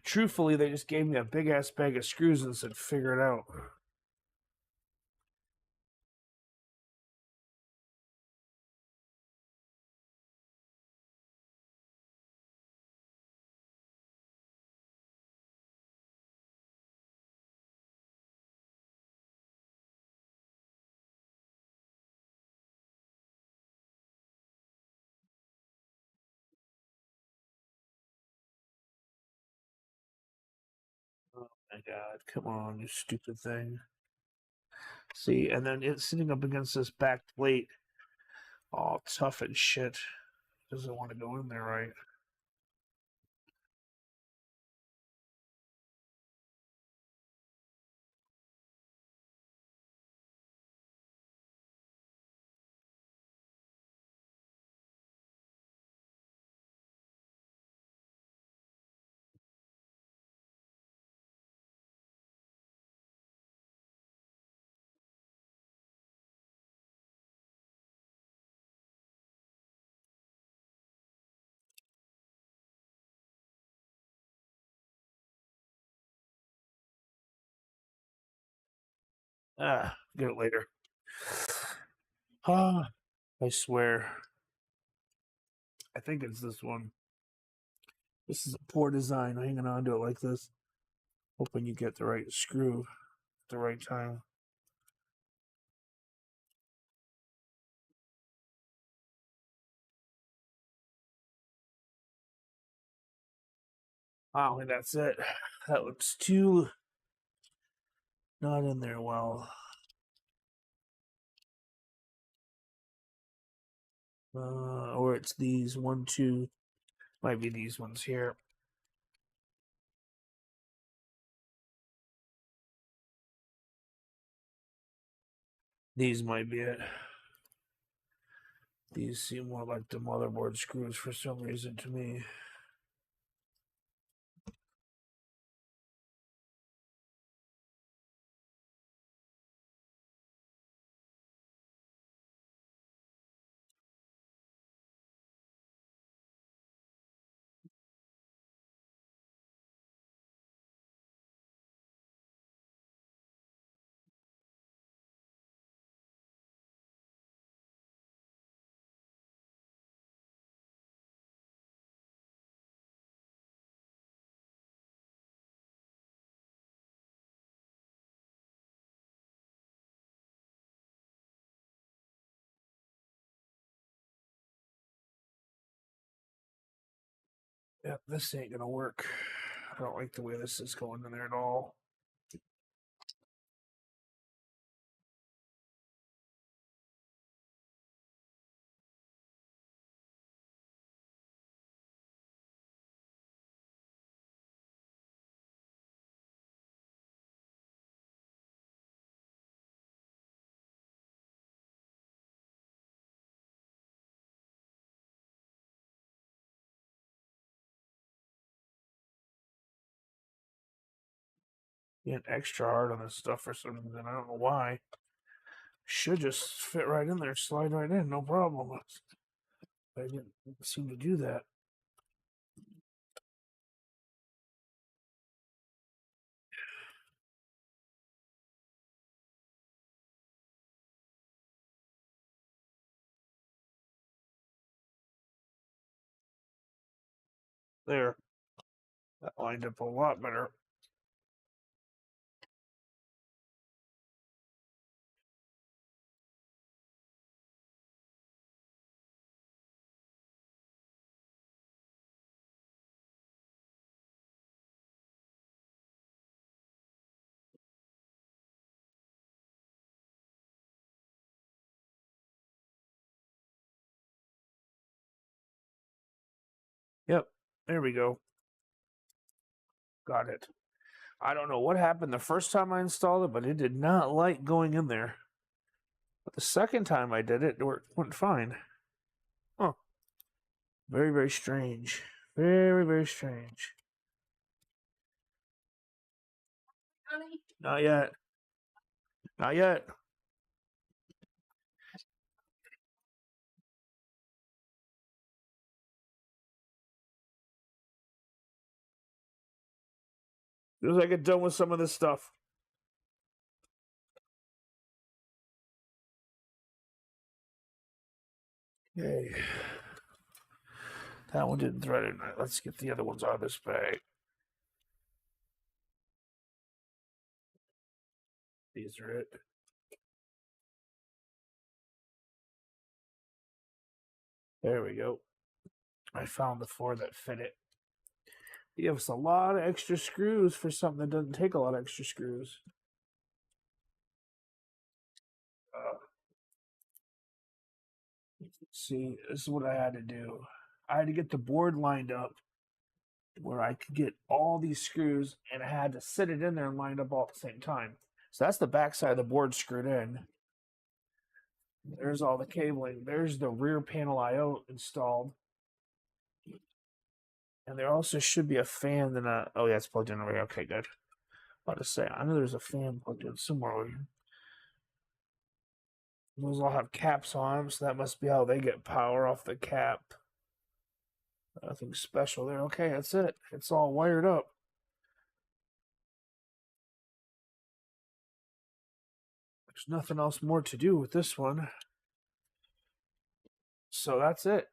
Speaker 1: Truthfully, they just gave me a big ass bag of screws and said, figure it out. Oh my god, come on, you stupid thing. See, and then it's sitting up against this back plate, all tough and shit. Doesn't want to go in there right. Ah, get it later. Ah, I swear. I think it's this one. This is a poor design, hanging on to it like this. Hoping you get the right screw at the right time. Wow, and that's it. That looks too not in there well. Or it's these one, two, might be these ones here. These might be it. These seem more like the motherboard screws for some reason to me. Yeah, this ain't gonna work. I don't like the way this is going in there at all. Getting extra hard on this stuff for some reason. I don't know why. Should just fit right in there, slide right in, no problem. I didn't seem to do that. There. That lined up a lot better. Yep. There we go. Got it. I don't know what happened the first time I installed it, but it did not like going in there. But the second time I did it, it went fine. Huh. Very, very strange. Very, very strange. Not yet. Not yet. As soon as I get done with some of this stuff. Okay. That one didn't thread it. Let's get the other ones out of this bag. These are it. There we go. I found the 4 that fit it. It gives us a lot of extra screws for something that doesn't take a lot of extra screws. See, this is what I had to do. I had to get the board lined up where I could get all these screws, and I had to sit it in there and lined up all at the same time. So that's the back side of the board screwed in. There's all the cabling. There's the rear panel I/O installed. And there also should be a fan and a... Oh, yeah, it's plugged in already. Okay, good. About to say, I know there's a fan plugged in somewhere over here. Those all have caps on them, so that must be how they get power off the cap. Nothing special there. Okay, that's it. It's all wired up. There's nothing else more to do with this one. So that's it.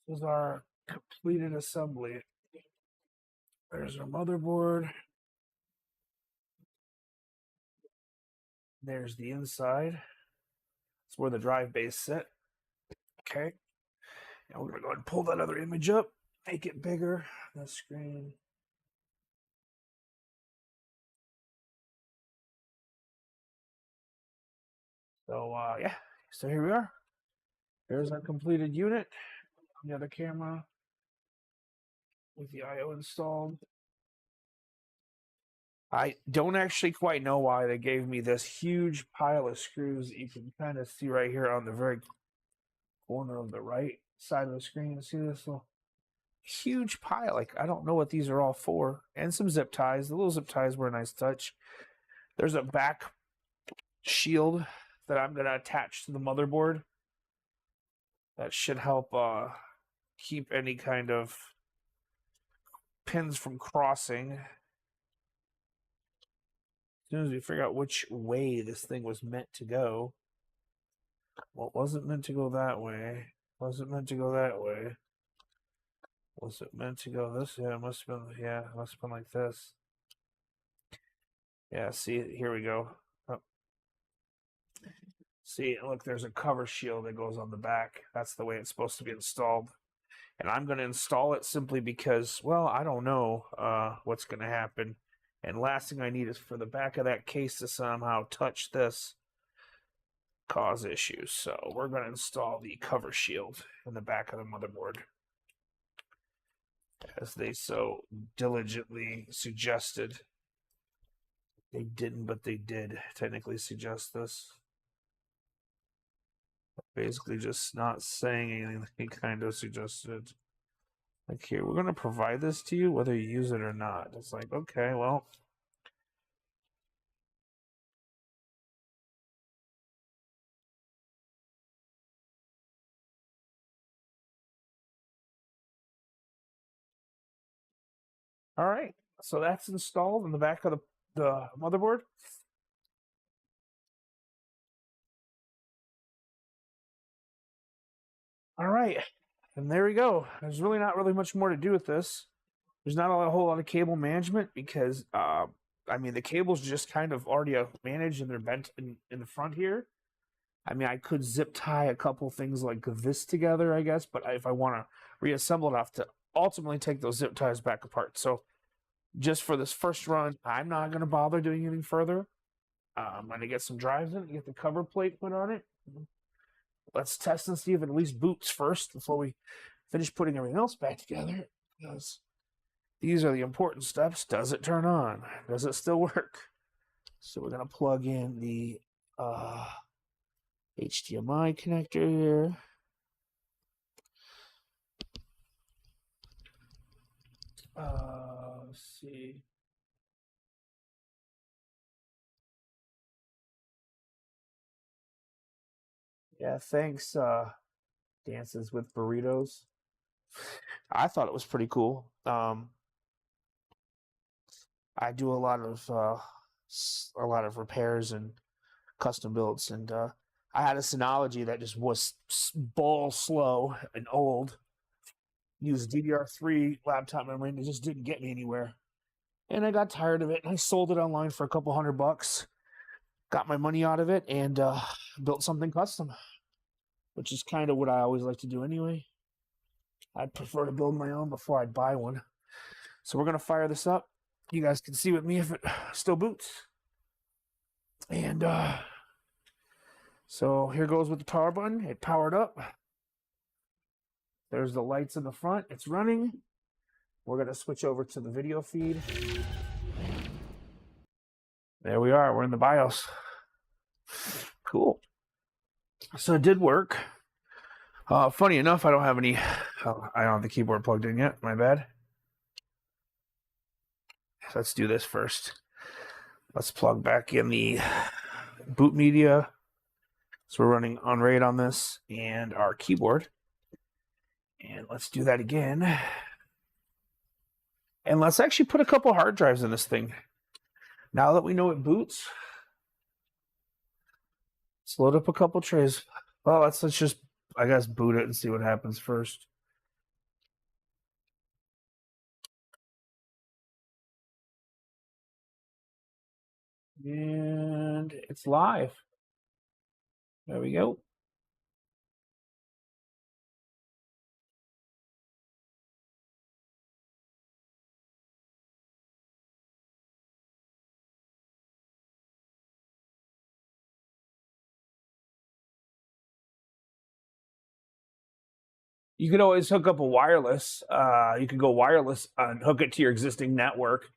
Speaker 1: This is our completed assembly. There's our motherboard. There's the inside. That's where the drive bays sit. Okay. Now we're going to go ahead and pull that other image up, make it bigger on the screen. So, yeah. So here we are. There's our completed unit on the other camera with the I/O installed. I don't actually quite know why they gave me this huge pile of screws that you can kind of see right here on the very corner of the right side of the screen. See this little huge pile? Like, I don't know what these are all for. And some zip ties. The little zip ties were a nice touch. There's a back shield that I'm going to attach to the motherboard. That should help keep any kind of pins from crossing. As soon as we figure out which way this thing was meant to go. Well, it wasn't meant to go that way. Wasn't meant to go that way. Was it meant to go this? Yeah, it must have been. Yeah, it must have been like this. Yeah, see, here we go. Oh. See, look, there's a cover shield that goes on the back. That's the way it's supposed to be installed. And I'm going to install it simply because, well, I don't know what's going to happen. And last thing I need is for the back of that case to somehow touch this, cause issues. So we're going to install the cover shield in the back of the motherboard, as they so diligently suggested. They didn't, but they did technically suggest this. Basically just not saying anything they kind of suggested. Like, here, we're going to provide this to you whether you use it or not. It's like, okay, well. All right, so that's installed in the back of the motherboard. All right, and there we go. There's really not really much more to do with this. There's not a whole lot of cable management because, I mean, the cables just kind of already managed and they're bent in the front here. I mean, I could zip tie a couple things like this together, I guess, but if I want to reassemble it, I have to ultimately take those zip ties back apart. So just for this first run, I'm not going to bother doing anything further. I'm going to get some drives in, get the cover plate put on it. Let's test and see if it at least boots first before we finish putting everything else back together. Because these are the important steps. Does it turn on? Does it still work? So we're going to plug in the HDMI connector here. Let's see. Yeah, thanks, Dances with Burritos. I thought it was pretty cool. I do a lot of repairs and custom builds, and I had a Synology that just was ball slow and old. Used DDR3 laptop memory, and it just didn't get me anywhere. And I got tired of it, and I sold it online for a couple $100. Got my money out of it, and built something custom, which is kind of what I always like to do anyway. I'd prefer to build my own before I'd buy one. So we're going to fire this up. You guys can see with me if it still boots. And so here goes with the power button. It powered up. There's the lights in the front. It's running. We're going to switch over to the video feed. There we are. We're in the BIOS. Cool. So it did work. Funny enough, I don't have the keyboard plugged in yet. My bad. Let's do this first. Let's plug back in the boot media. So we're running on RAID on this and our keyboard. And let's do that again. And let's actually put a couple hard drives in this thing. Now that we know it boots, let's load up a couple trays. Well, let's just, I guess, boot it and see what happens first. And it's live. There we go. You could always hook up a wireless. You could go wireless and hook it to your existing network.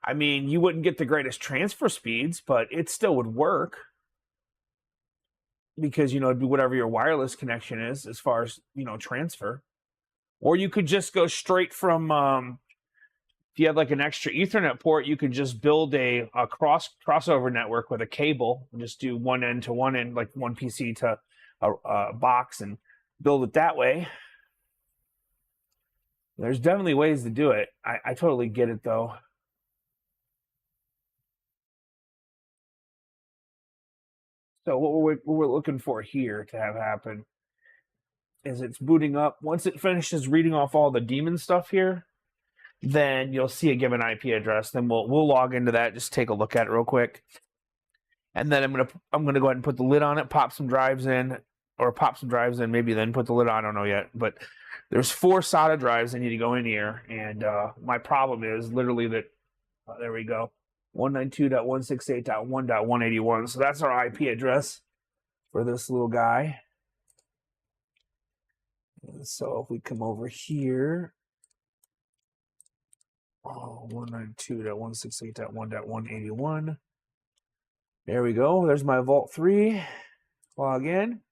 Speaker 1: I mean, you wouldn't get the greatest transfer speeds, but it still would work. Because, it'd be whatever your wireless connection is as far as, transfer. Or you could just go straight from, if you have like an extra Ethernet port, you could just build a crossover network with a cable and just do one end to one end, like one PC to a box, and build it that way. There's definitely ways to do it. I totally get it, though. So what we're looking for here to have happen is it's booting up. Once it finishes reading off all the daemon stuff here, then you'll see a given IP address. Then we'll log into that, just take a look at it real quick. And then I'm gonna go ahead and put the lid on it, pop some drives in, maybe then put the lid on. I don't know yet, but there's 4 SATA drives that need to go in here, and my problem is literally that. There we go, 192.168.1.181. So that's our IP address for this little guy. And so if we come over here, 192.168.1.181. There we go. There's my Vault 3. Log in.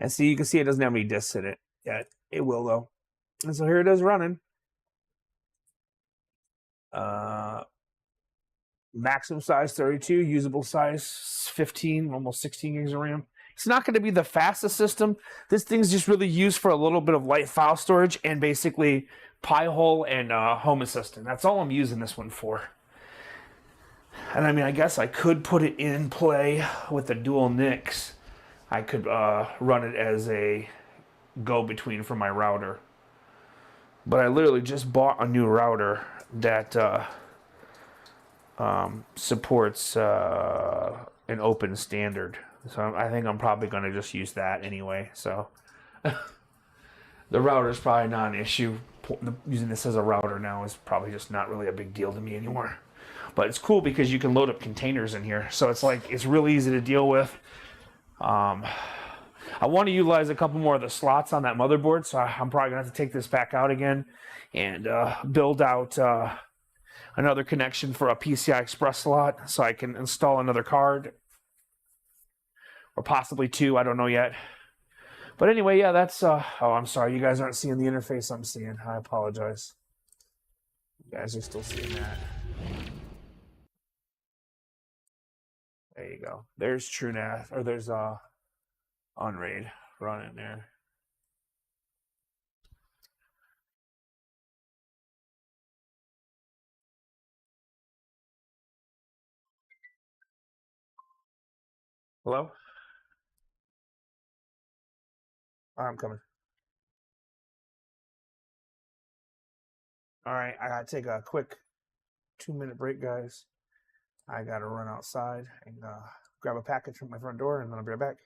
Speaker 1: And see, you can see it doesn't have any disks in it yet. It will, though. And so here it is running. Maximum size 32, usable size 15, almost 16 gigs of RAM. It's not going to be the fastest system. This thing's just really used for a little bit of light file storage and basically Pi-hole and Home Assistant. That's all I'm using this one for. And I mean, I guess I could put it in play with the dual NICs. I could run it as a go-between for my router. But I literally just bought a new router that supports an open standard. So I think I'm probably going to just use that anyway. So the router is probably not an issue. Using this as a router now is probably just not really a big deal to me anymore. But it's cool because you can load up containers in here. So it's like, it's really easy to deal with. I want to utilize a couple more of the slots on that motherboard. So I'm probably going to have to take this back out again and build out another connection for a PCI Express slot so I can install another card. Or possibly 2, I don't know yet. But anyway, yeah, that's, oh, I'm sorry, you guys aren't seeing the interface I'm seeing. I apologize. You guys are still seeing that. There you go. There's TrueNAS, or there's Unraid running there. Hello? I'm coming. All right, I gotta take a quick 2-minute break, guys. I gotta run outside and grab a package from my front door, and then I'll be right back.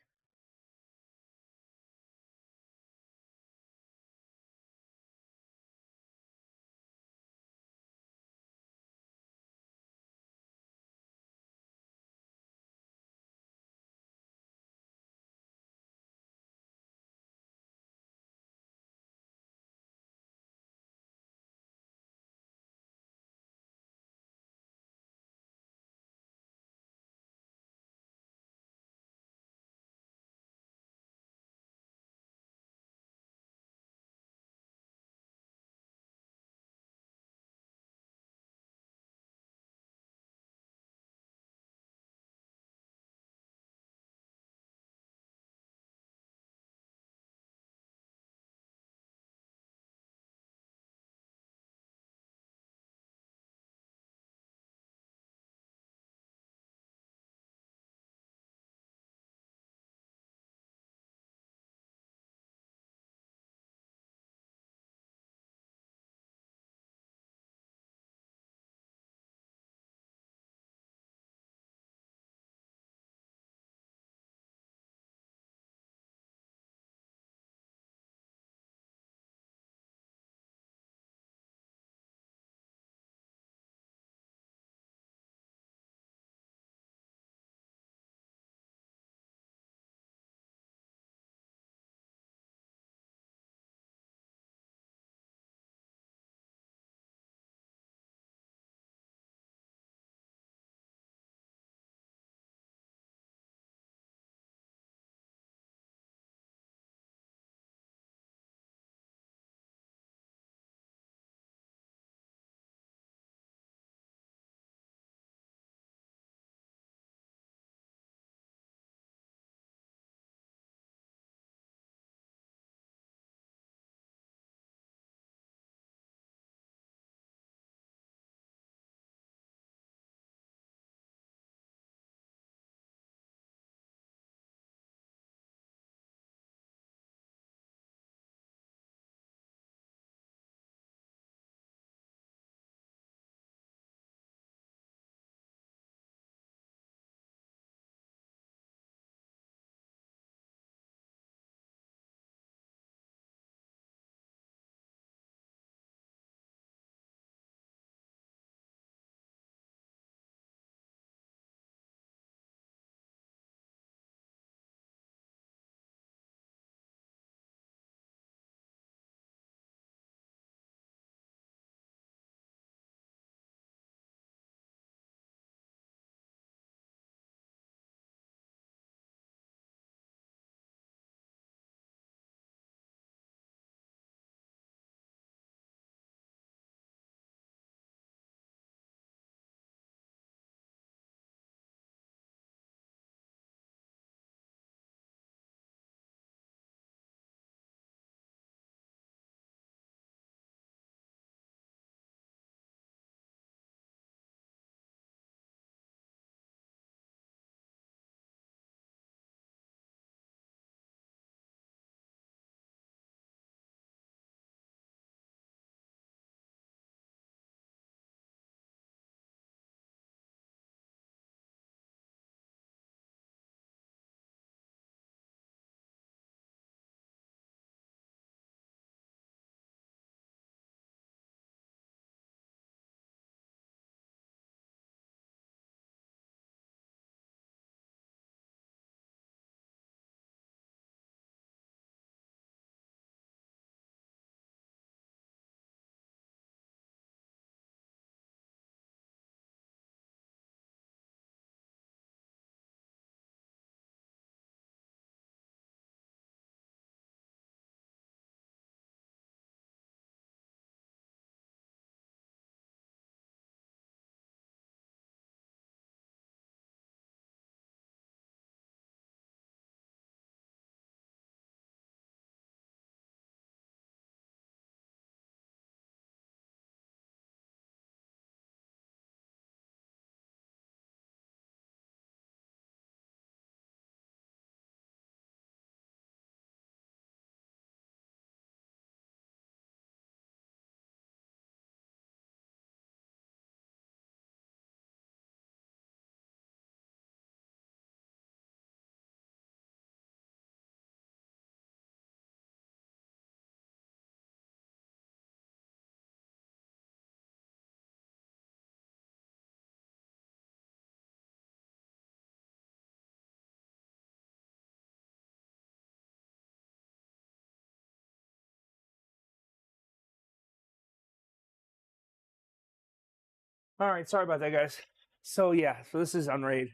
Speaker 1: All right, sorry about that, guys. So yeah, so this is Unraid.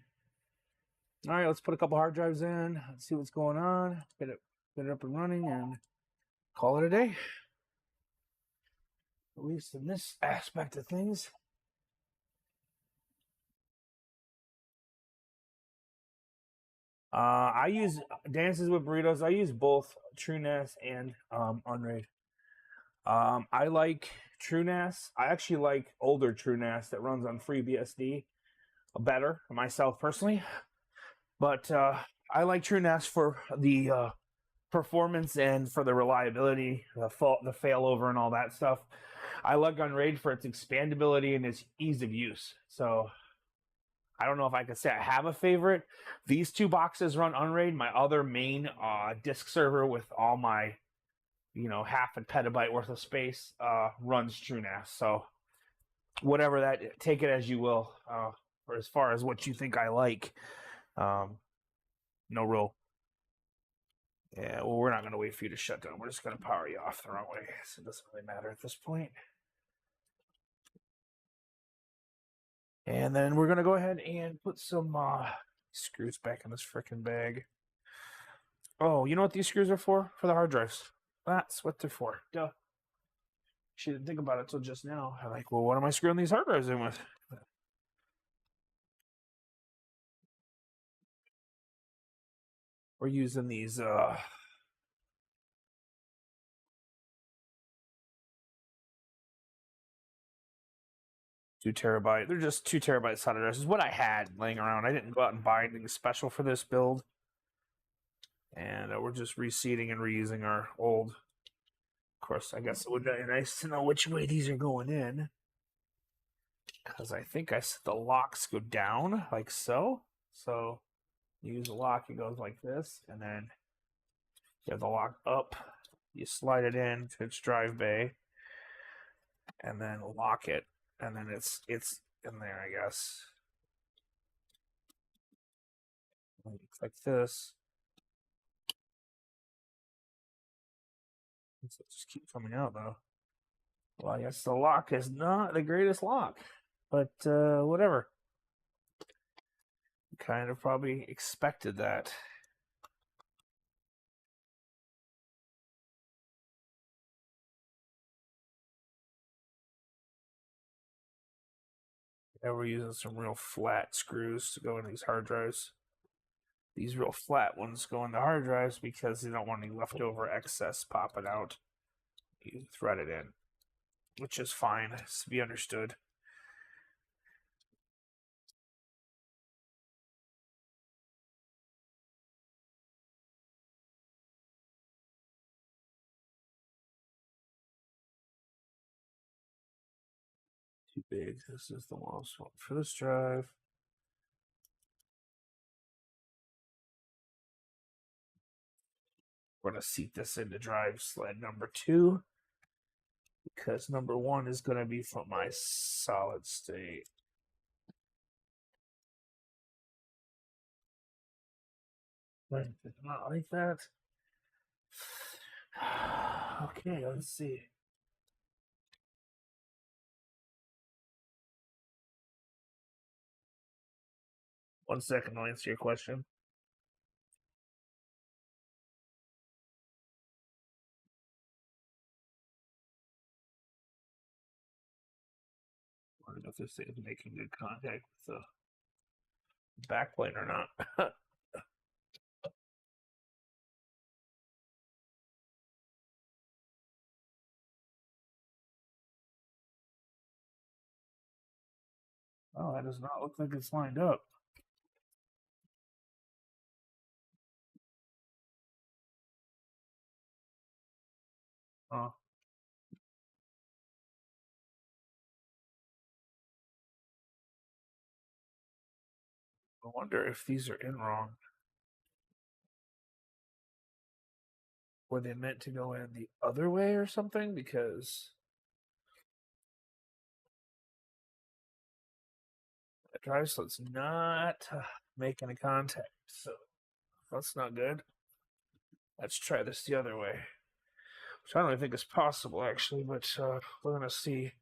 Speaker 1: All right, let's put a couple hard drives in. Let's see what's going on. Get it up and running, and call it a day. At least in this aspect of things. I use Dances with Burritos. I use both TrueNAS and Unraid. I like TrueNAS. I actually like older TrueNAS that runs on FreeBSD better myself personally. But I like TrueNAS for the performance and for the reliability, the failover, and all that stuff. I like Unraid for its expandability and its ease of use. So I don't know if I could say I have a favorite. These two boxes run Unraid. My other main disk server with all my, half a petabyte worth of space runs TrueNAS. So whatever that, take it as you will. For as far as what you think I like, no real. Yeah, well, we're not going to wait for you to shut down. We're just going to power you off the wrong way. So it doesn't really matter at this point. And then we're going to go ahead and put some screws back in this frickin' bag. Oh, you know what these screws are for? For the hard drives. That's what they're for. Duh. She didn't think about it till just now. I'm like, well, what am I screwing these hard drives in with? We're using these 2 terabyte. They're just 2 terabyte solid drives. This is what I had laying around. I didn't go out and buy anything special for this build. And we're just reseating and reusing our old. Of course, I guess it would be nice to know which way these are going in. Because I think I said the locks go down like so. So you use a lock, it goes like this. And then you have the lock up. You slide it in to its drive bay. And then lock it. And then it's in there, I guess. Like this. It just keep coming out though. Well, I guess the lock is not the greatest lock, but whatever. Kind of probably expected that. Yeah, we're using some real flat screws to go in these hard drives. These real flat ones go in the hard drives because they don't want any leftover excess popping out. You thread it in, which is fine. It's to be understood. Too big. This is the lowest one for this drive. We're going to seat this into drive sled number 2 because number 1 is going to be from my solid state. Did not like that. Okay, let's see. One second, I'll answer your question. I don't know if this is making good contact with the backplane or not. Oh, that does not look like it's lined up. Oh. I wonder if these are in wrong. Were they meant to go in the other way or something? Because the drive sled's not making a contact, so that's not good. Let's try this the other way. Which I don't even think is possible, actually, but we're going to see.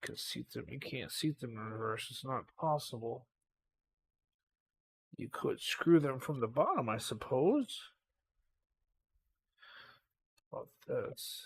Speaker 1: Because seat them, you can't seat them in reverse. It's not possible. You could screw them from the bottom, I suppose. About this.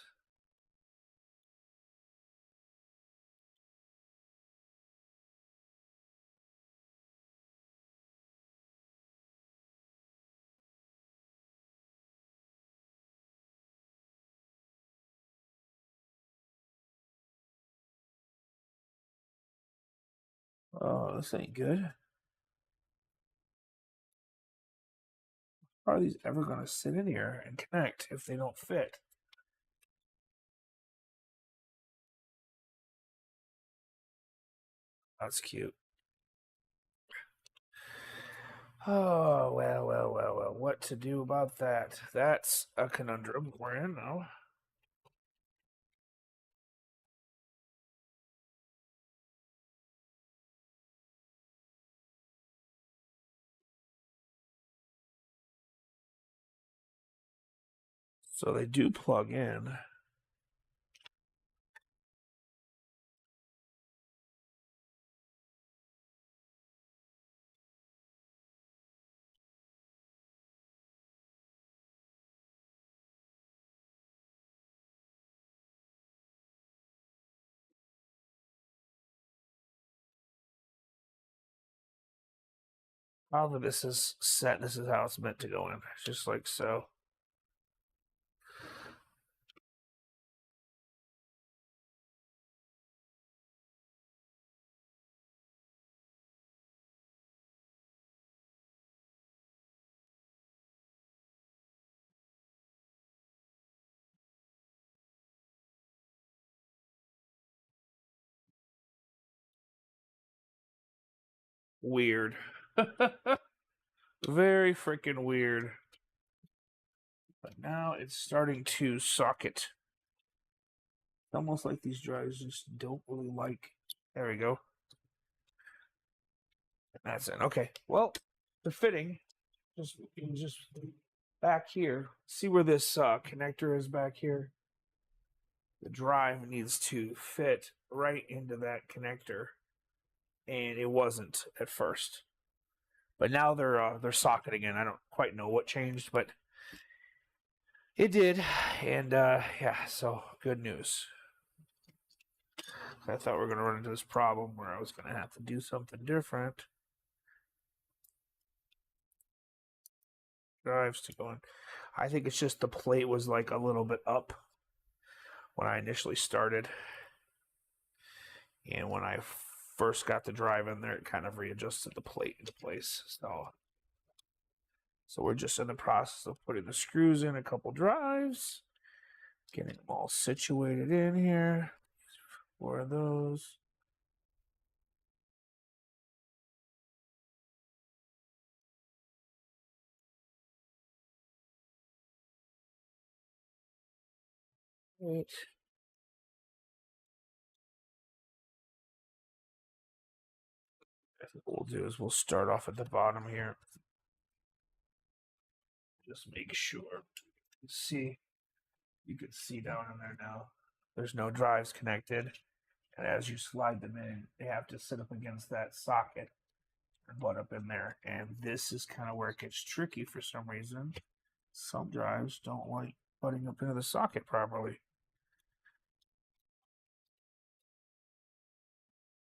Speaker 1: Oh, this ain't good. How are these ever going to sit in here and connect if they don't fit? That's cute. Oh, well. What to do about that? That's a conundrum we're in now. So they do plug in. However, this is set. This is how it's meant to go in. Just like so. Weird. Very freaking weird. But now it's starting to socket. It's almost like these drives just don't really like. There we go. And that's it. Okay. Well, the fitting just back here. See where this connector is back here? The drive needs to fit right into that connector, and it wasn't at first. But now they're socketing in. I don't quite know what changed, but it did, and yeah, so good news. I thought we were going to run into this problem where I was going to have to do something different. Drives to go in. I think it's just the plate was like a little bit up when I initially started. And when I first got the drive in there, it kind of readjusted the plate into place. So we're just in the process of putting the screws in a couple drives, getting them all situated in here. 4 of those. Right. I think what we'll do is we'll start off at the bottom here. Just make sure. See, you can see down in there now. There's no drives connected. And as you slide them in, they have to sit up against that socket and butt up in there. And this is kind of where it gets tricky for some reason. Some drives don't like butting up into the socket properly.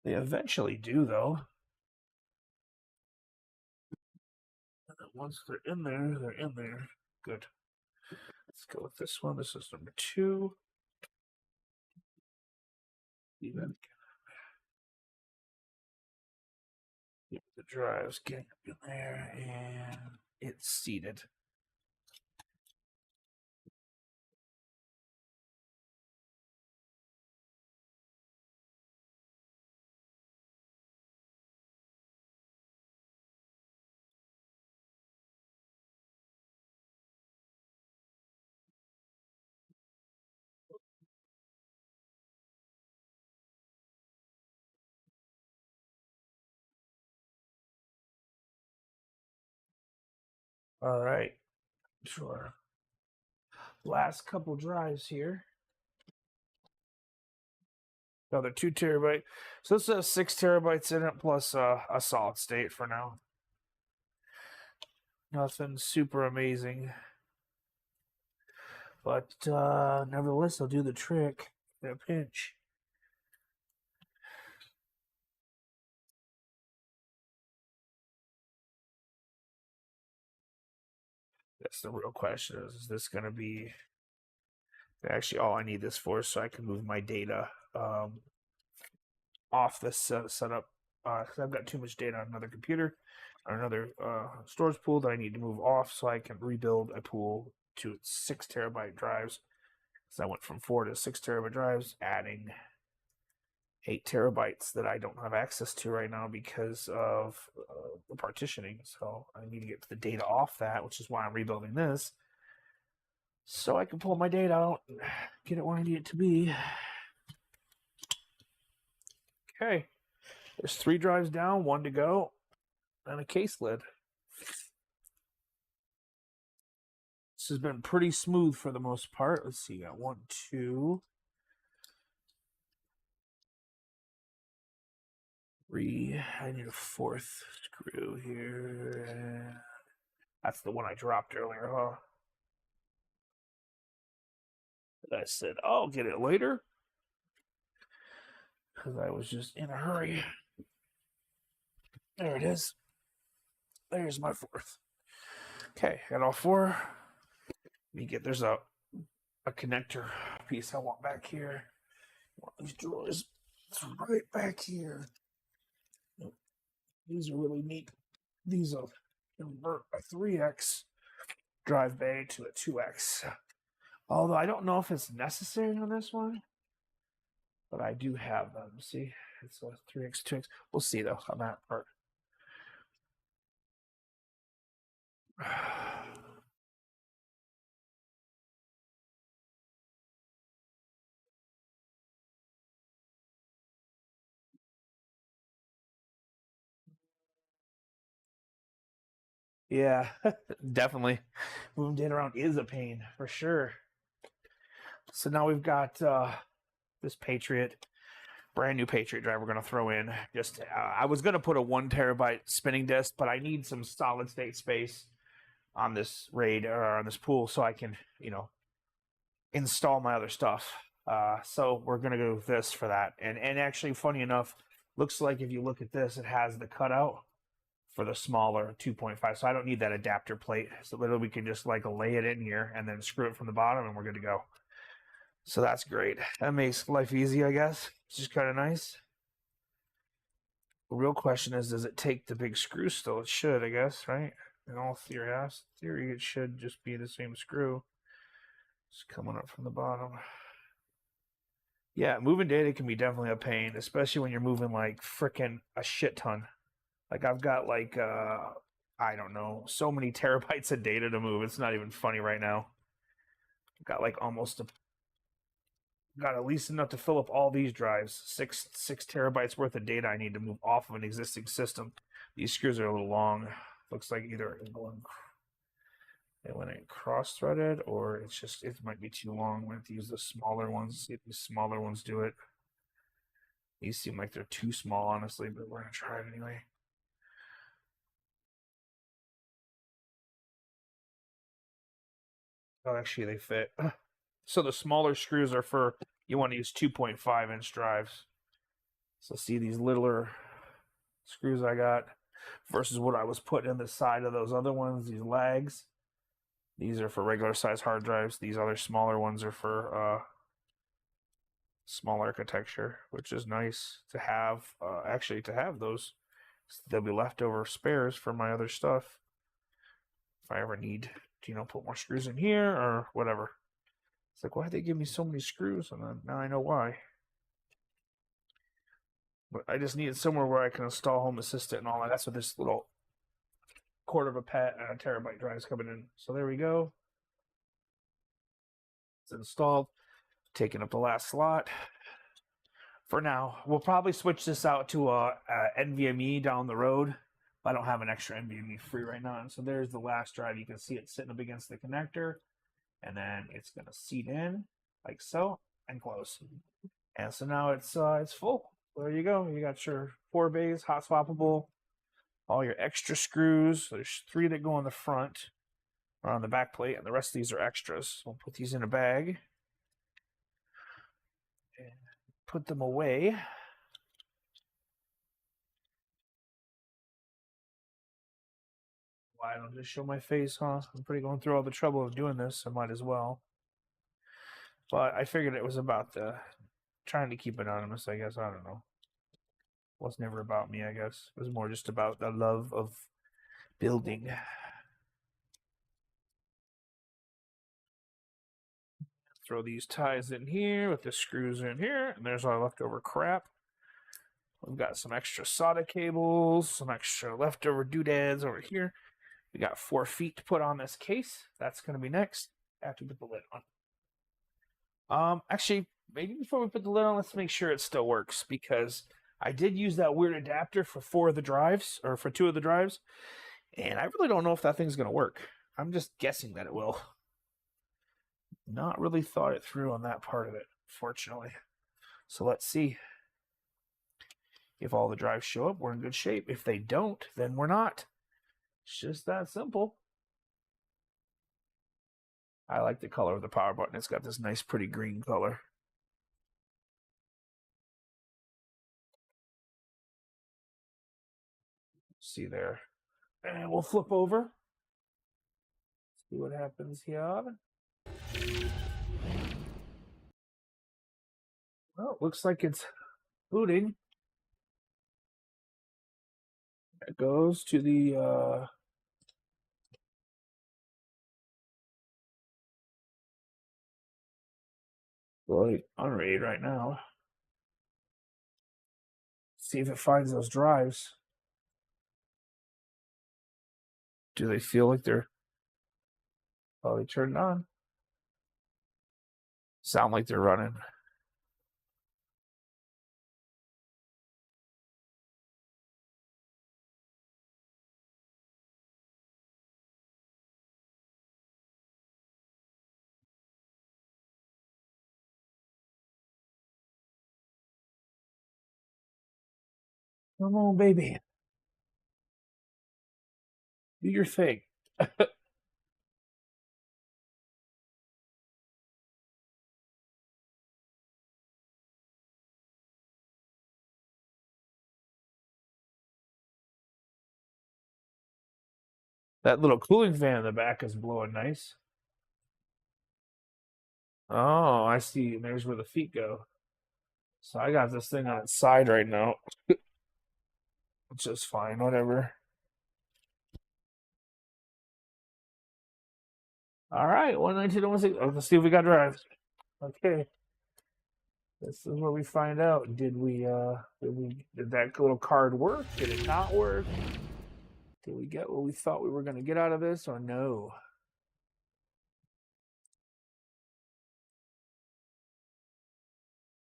Speaker 1: They eventually do, though. And then once they're in there, they're in there. Good. Let's go with this one. This is number 2. See that again. Get the drives getting up in there, and it's seated. All right. Sure. Last couple drives here. Another 2 terabyte. So this has 6 terabytes in it plus a solid state for now. Nothing super amazing. But nevertheless, they'll do the trick in a pinch. That's the real question. Is this going to be actually all I need this for so I can move my data off this setup because I've got too much data on another computer or another storage pool that I need to move off so I can rebuild a pool to 6 terabyte drives. So I went from 4 to 6 terabyte drives, adding 8 terabytes that I don't have access to right now because of the partitioning. So I need to get the data off that, which is why I'm rebuilding this. So I can pull my data out and get it where I need it to be. Okay. There's 3 drives down, 1 to go, and a case lid. This has been pretty smooth for the most part. Let's see, got 1, 2, 3. I need a 4th screw here. That's the one I dropped earlier, huh? I said, I'll get it later. Because I was just in a hurry. There it is. There's my 4th. Okay, got all 4. There's a connector piece I want back here. One of these drawers. It's right back here. These are really neat. These will convert a 3x drive bay to a 2x. Although I don't know if it's necessary on this one, but I do have them. See, it's a 3x, 2x. We'll see though on that part. Yeah, definitely. Moving data around is a pain for sure. So now we've got this Patriot, brand new Patriot drive we're going to throw in. Just I was going to put a 1 terabyte spinning disk, but I need some solid state space on this RAID or on this pool so I can, install my other stuff. So we're going to go with this for that. And actually, funny enough, looks like if you look at this, it has the cutout for the smaller 2.5. So I don't need that adapter plate. So literally we can just like lay it in here and then screw it from the bottom and we're good to go. So that's great. That makes life easy, I guess. It's just kind of nice. The real question is, does it take the big screw still? It should, I guess, right? In all theory, it should just be the same screw. It's coming up from the bottom. Yeah, moving data can be definitely a pain, especially when you're moving like frickin' a shit ton. Like I've got like I don't know, so many terabytes of data to move. It's not even funny right now. I've got like got at least enough to fill up all these drives. Six terabytes worth of data I need to move off of an existing system. These screws are a little long. Looks like either they went in cross-threaded or it might be too long. We have to use the smaller ones. See if these smaller ones do it. These seem like they're too small, honestly, but we're gonna try it anyway. Oh, actually, they fit. So the smaller screws are for, you want to use 2.5-inch drives. So see these littler screws I got versus what I was putting in the side of those other ones, these lags. These are for regular size hard drives. These other smaller ones are for small architecture, which is nice to have. Actually, to have those, there'll be leftover spares for my other stuff if I ever need to, put more screws in here or whatever. It's like, why'd they give me so many screws? And then now I know why. But I just needed somewhere where I can install Home Assistant and all that. That's what this little quarter of a terabyte drive is coming in. So there we go. It's installed. Taking up the last slot. For now, we'll probably switch this out to a NVMe down the road. I don't have an extra NVMe free right now. And so there's the last drive. You can see it sitting up against the connector. And then it's going to seat in like so and close. And so now it's full. There you go. You got your 4 bays, hot swappable, all your extra screws. There's 3 that go on the front or on the back plate, and the rest of these are extras. We'll put these in a bag and put them away. Why don't just show my face, huh? I'm pretty going through all the trouble of doing this. I might as well. But I figured it was about trying to keep anonymous, I guess. I don't know. It was never about me, I guess. It was more just about the love of building. Throw these ties in here with the screws in here, and there's our leftover crap. We've got some extra SATA cables, some extra leftover doodads over here. We got 4 feet to put on this case. That's going to be next after we put the lid on. Actually, maybe before we put the lid on, let's make sure it still works, because I did use that weird adapter for 4 of the drives, or for 2 of the drives, and I really don't know if that thing's going to work. I'm just guessing that it will. Not really thought it through on that part of it, fortunately. So let's see. If all the drives show up, we're in good shape. If they don't, then we're not. It's just that simple. I like the color of the power button. It's got this nice, pretty green color. See there. And we'll flip over. See what happens here. Well, it looks like it's booting. It goes to the well, on RAID right now. See if it finds those drives. Do they feel like they're probably turned on? Sound like they're running. Come on, baby. Do your thing. That little cooling fan in the back is blowing nice. Oh, I see. There's where the feet go. So I got this thing on its side right now, which is fine, whatever. All right, 119.16. Let's see if we got drives. Okay. This is where we find out. Did that little card work? Did it not work? Did we get what we thought we were going to get out of this, or no?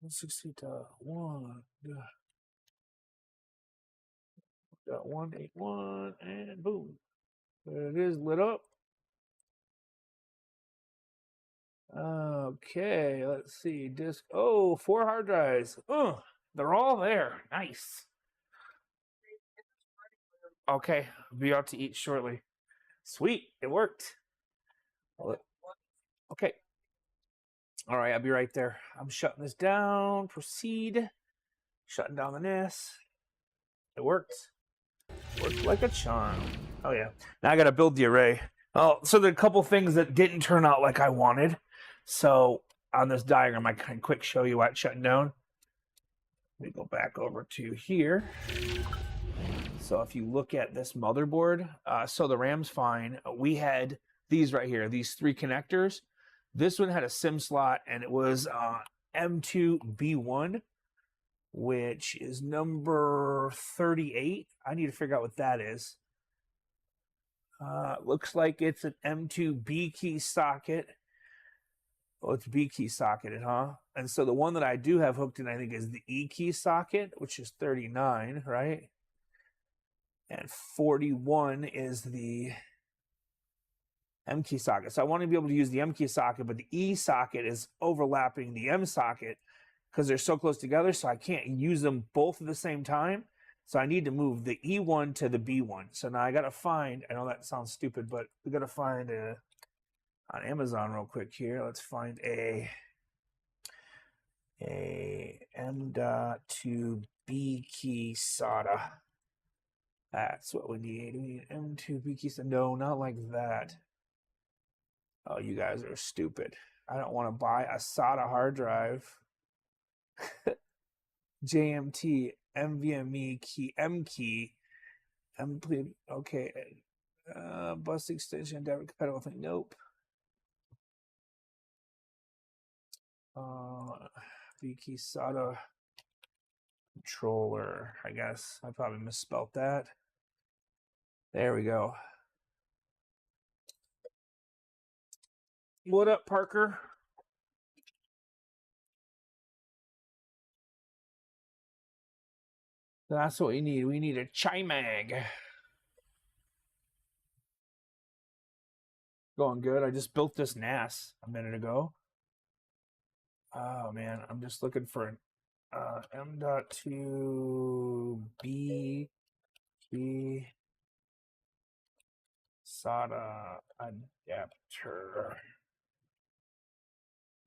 Speaker 1: $160.1. Got 181, and boom. There it is, lit up. Okay, let's see. Disk. Oh, 4 hard drives. They're all there. Nice. Okay, I'll be out to eat shortly. Sweet, it worked. Okay. All right, I'll be right there. I'm shutting this down. Proceed. Shutting down the NAS. It worked. Worked like a charm. Oh, yeah. Now I got to build the array. Oh, so there are a couple things that didn't turn out like I wanted. So on this diagram, I can quick show you why it's shutting down. Let me go back over to here. So if you look at this motherboard, so the RAM's fine. We had these right here, these 3 connectors. This one had a SIM slot, and it was M2B1, which is number 38. I need to figure out what that is. Looks like it's an M2 B key socket. Oh, it's B key socketed, huh? And so the one that I do have hooked in, I think, is the E key socket, which is 39, right? And 41 is the M key socket. So I want to be able to use the M key socket, but the E socket is overlapping the M socket because they're so close together, so I can't use them both at the same time. So I need to move the E1 to the B1. So now I got to find, I know that sounds stupid, but we got to find on Amazon real quick here. Let's find a M.2 B key SATA. That's what we need. We need M2 B key SATA. No, not like that. Oh, you guys are stupid. I don't want to buy a SATA hard drive. JMT, NVMe key, M key, okay. Bus extension, direct compatible thing. Nope. B key SATA controller. I guess I probably misspelled that. There we go. What up, Parker? That's what we need. We need a Chimag. Going good. I just built this NAS a minute ago. Oh man, I'm just looking for an M.2 B key SATA adapter.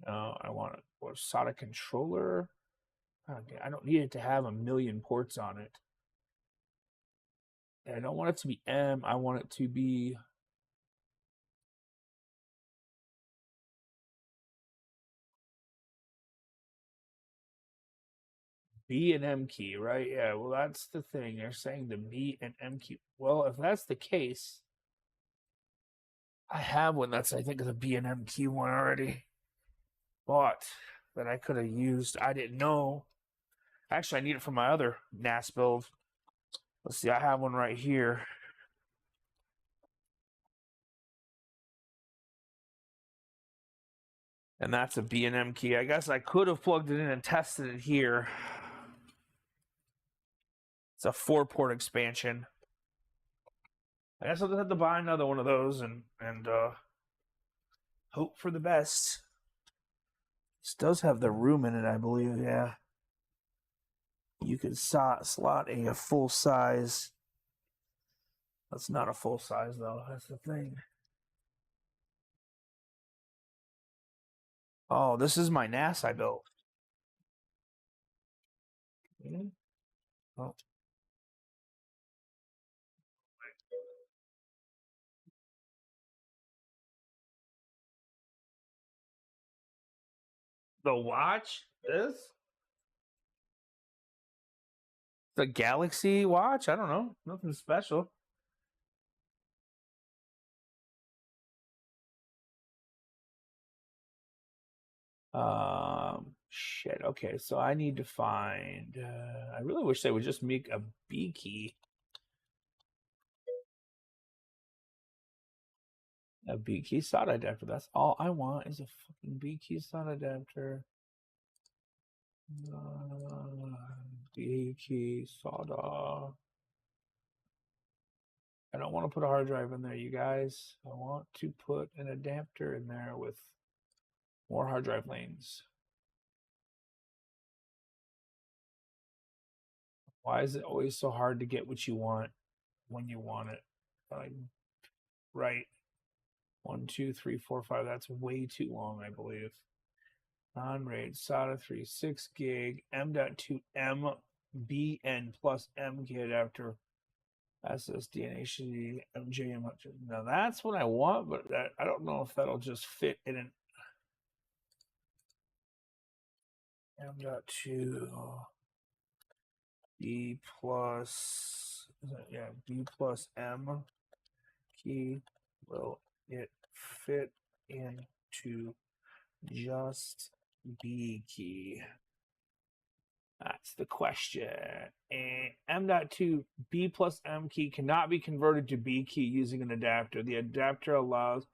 Speaker 1: No, I want a SATA controller. Okay, I don't need it to have a million ports on it. I don't want it to be M. I want it to be B and M key, right? Yeah, well, that's the thing. They're saying the B and M key. Well, if that's the case, I have one that's, I think, the B and M key one already bought that I could have used. I didn't know. Actually, I need it for my other NAS build. Let's see, I have one right here. And that's a B&M key. I guess I could have plugged it in and tested it here. It's a 4-port expansion. I guess I'll just have to buy another one of those and hope for the best. This does have the room in it, I believe, yeah. You could slot a full size. That's not a full size, though. That's the thing. Oh, this is my NAS I built. Oh. The watch? This? The Galaxy watch? I don't know. Nothing special. Shit. Okay, so I need to find. I really wish they would just make a B key. A B key SATA adapter. That's all I want is a fucking B key SATA adapter. B key SATA. I don't want to put a hard drive in there, you guys. I want to put an adapter in there with more hard drive lanes. Why is it always so hard to get what you want when you want it? Right. 1, 2, 3, 4, 5. That's way too long, I believe. Non-RAID SATA 3, 6 gig, M.2 MBN plus M key adapter, SSD and HDD, MJM. Now that's what I want, but I don't know if that'll just fit in an M.2 B plus, B plus M key. Will it fit into just B key? That's the question. And M.2 B plus M key cannot be converted to B key using an adapter. The adapter allows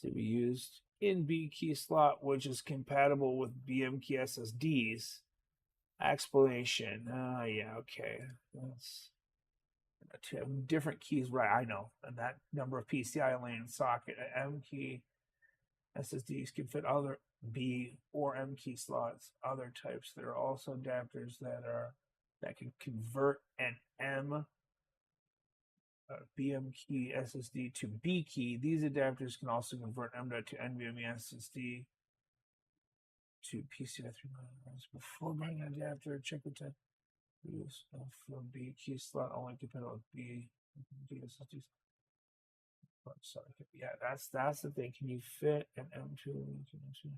Speaker 1: to be used in B key slot, which is compatible with BM key SSDs. Explanation. Yeah, okay. That's different keys, right? I know. And that number of PCI lane socket. M key SSDs can fit other B or M key slots. Other types, there are also adapters that can convert an M BM key SSD to B key. These adapters can also convert M.2 to NVMe SSD to PCI 3. Before buying an adapter, check the type. Use for B key slot only compatible with B SSDs. Sorry, yeah, that's the thing. Can you fit an M2 into M2?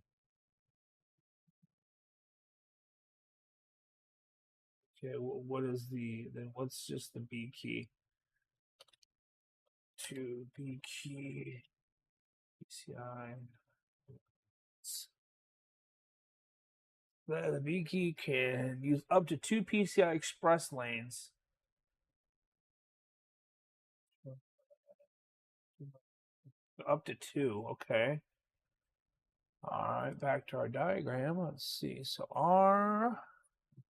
Speaker 1: Okay, what is then what's just the B key? To B key PCI. The B key can use up to 2 PCI Express lanes. Up to 2, okay. All right, back to our diagram. Let's see. So our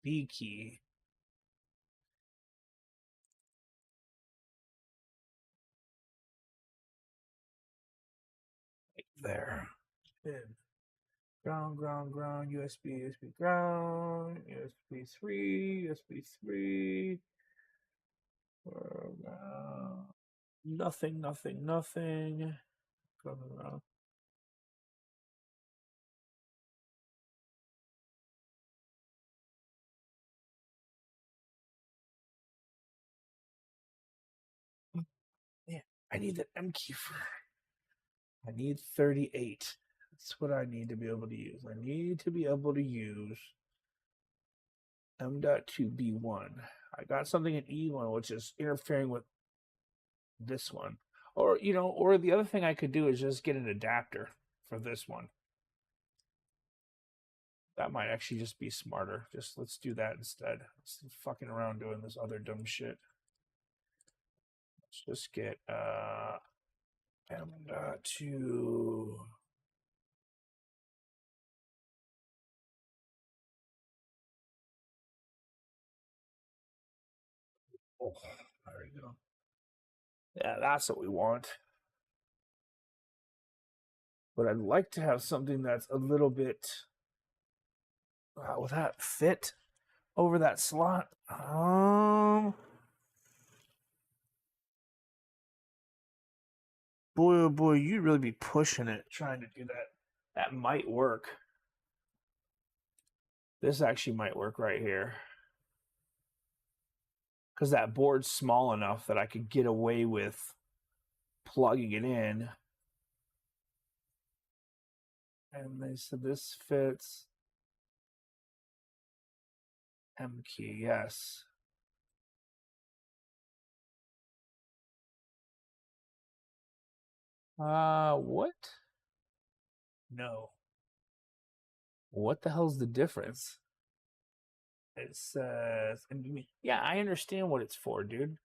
Speaker 1: B key. Right there. Pin. Ground, USB, ground, USB 3, USB 3. Nothing. Coming around. Yeah, I need an M key for. I need 38. That's what I need to be able to use. I need to be able to use M.2 B1. I got something in E1 which is interfering with this one. Or, or the other thing I could do is just get an adapter for this one. That might actually just be smarter. Let's do that instead. Let's fucking around doing this other dumb shit. Let's just get M.2. Oh, there we go. Yeah, that's what we want. But I'd like to have something that's a little bit. Will that fit over that slot? Boy, oh boy, you'd really be pushing it trying to do that. That might work. This actually might work right here. Because that board's small enough that I could get away with plugging it in. And they said this fits. M key, yes. What? No. What the hell's the difference? It says, yeah, I understand what it's for, dude.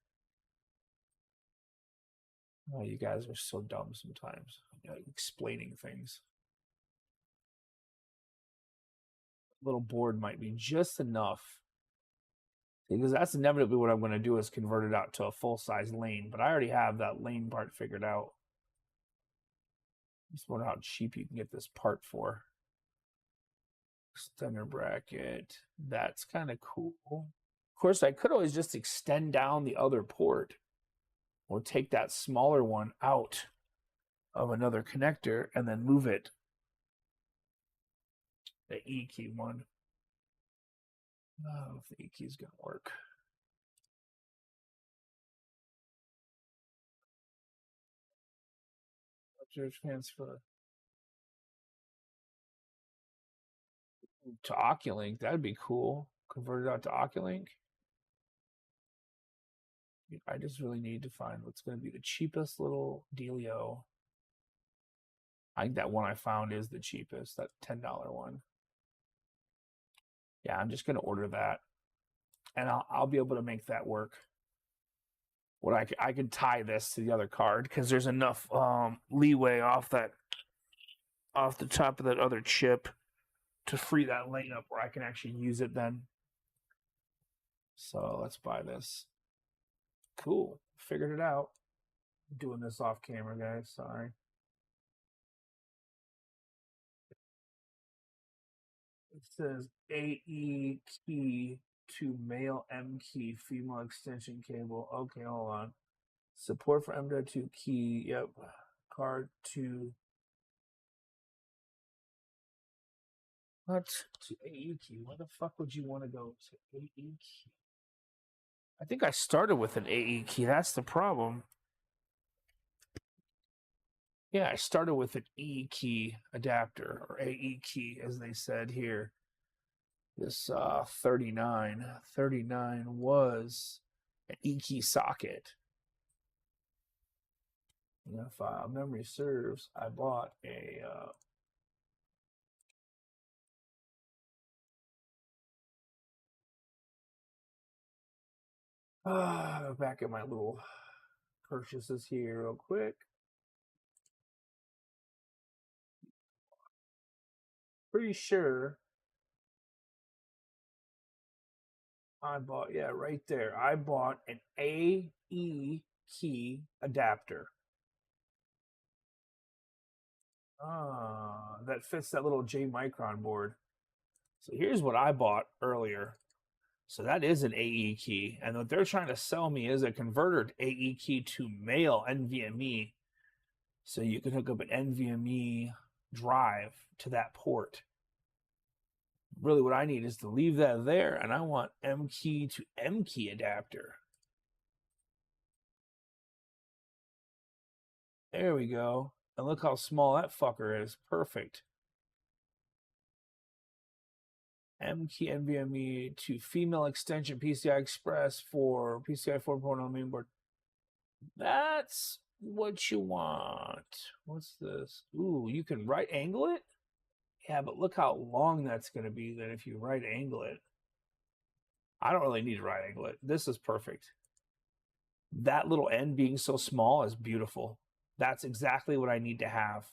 Speaker 1: Oh, you guys are so dumb sometimes, explaining things. Little board might be just enough, because that's inevitably what I'm going to do is convert it out to a full-size lane, but I already have that lane part figured out. Just wonder how cheap you can get this part for. Extender bracket. That's kind of cool. Of course, I could always just extend down the other port or take that smaller one out of another connector and then move it. The E key one. I don't know if the E key is going to work. Transfer to Oculink. That'd be cool. Convert it out to Oculink. I just really need to find what's going to be the cheapest little dealio. I think that one I found is the cheapest, that $10 one. Yeah, I'm just going to order that, and I'll be able to make that work. What I could tie this to the other card because there's enough leeway off the top of that other chip to free that lane up where I can actually use it then. So let's buy this. Cool, figured it out. I'm doing this off camera, guys. Sorry. says AE key to male M key, female extension cable. Okay, hold on. Support for M.2 key. Yep. Card to what? To AE key. Why the fuck would you want to go to AE key? I think I started with an AE key. That's the problem. Yeah, I started with an E key adapter, or AE key, as they said here. This 39 was an E key socket. And if memory serves, I bought a back at my little purchases here real quick. Pretty sure I bought, yeah, right there. I bought an AE key adapter. That fits that little J Micron board. So here's what I bought earlier. So that is an AE key. And what they're trying to sell me is a converter AE key to male NVMe. So you can hook up an NVMe drive to that port. Really what I need is to leave that there, and I want M key to M key adapter. There we go. And look how small that fucker is. Perfect. M key NVMe to female extension PCI Express for PCI 4.0 mainboard. That's what you want. What's this? Ooh, you can right angle it? Yeah, but look how long that's going to be then if you right angle it. I don't really need to right angle it. This is perfect. That little end being so small is beautiful. That's exactly what I need to have.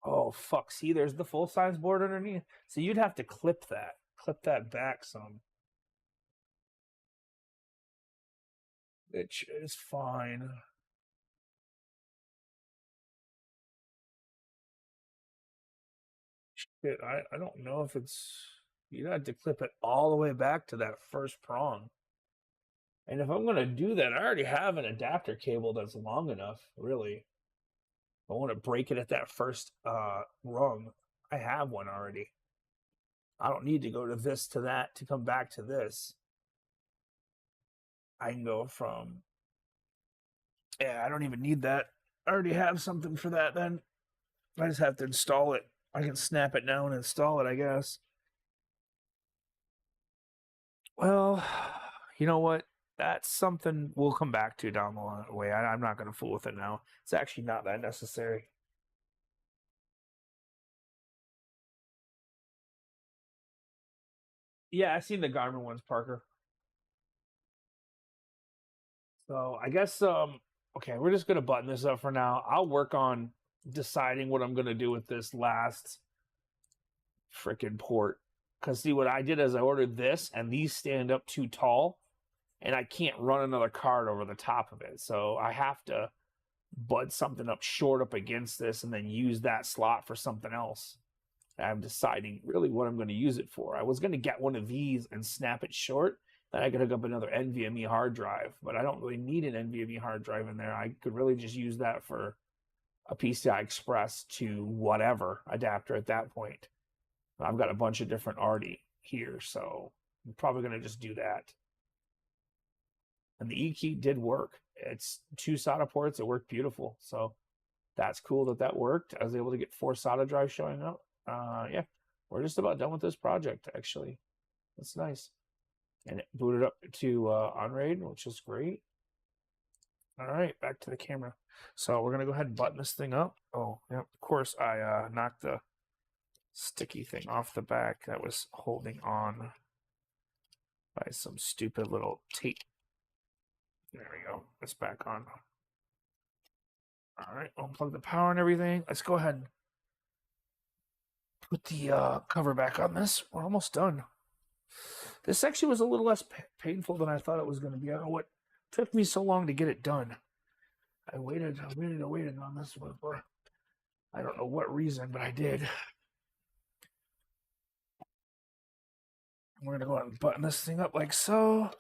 Speaker 1: Oh, fuck. See, there's the full-size board underneath. So you'd have to clip that. Clip that back some. Which is fine. Shit, I don't know if it's... You'd have to clip it all the way back to that first prong. And if I'm going to do that, I already have an adapter cable that's long enough, really. I want to break it at that first rung. I have one already. I don't need to go to this to that to come back to this. I can go from... Yeah, I don't even need that. I already have something for that then. I just have to install it. I can snap it now and install it, I guess. Well, you know what? That's something we'll come back to down the way. I'm not going to fool with it now. It's actually not that necessary. Yeah, I've seen the Garmin ones, Parker. So I guess okay, we're just gonna button this up for now. I'll work on deciding what I'm gonna do with this last freaking port. Cause see what I did is I ordered this and these stand up too tall and I can't run another card over the top of it. So I have to bud something up short up against this and then use that slot for something else. I'm deciding really what I'm going to use it for. I was going to get one of these and snap it short. Then I could hook up another NVMe hard drive, but I don't really need an NVMe hard drive in there. I could really just use that for a PCI Express to whatever adapter at that point. I've got a bunch of different already here, so I'm probably going to just do that. And the E key did work. It's 2 SATA ports. It worked beautiful. So that's cool that that worked. I was able to get 4 SATA drives showing up. Yeah, we're just about done with this project, actually. That's nice. And it booted up to OnRaid, which is great. All right, back to the camera. So we're going to go ahead and button this thing up. Oh, yeah, of course, I knocked the sticky thing off the back that was holding on by some stupid little tape. There we go. It's back on. All right, unplug the power and everything. Let's go ahead and put the cover back on this. We're almost done. This actually was a little less painful than I thought it was going to be. I don't know what took me so long to get it done. I waited on this one for I don't know what reason, but I did. We're gonna go ahead and button this thing up like so.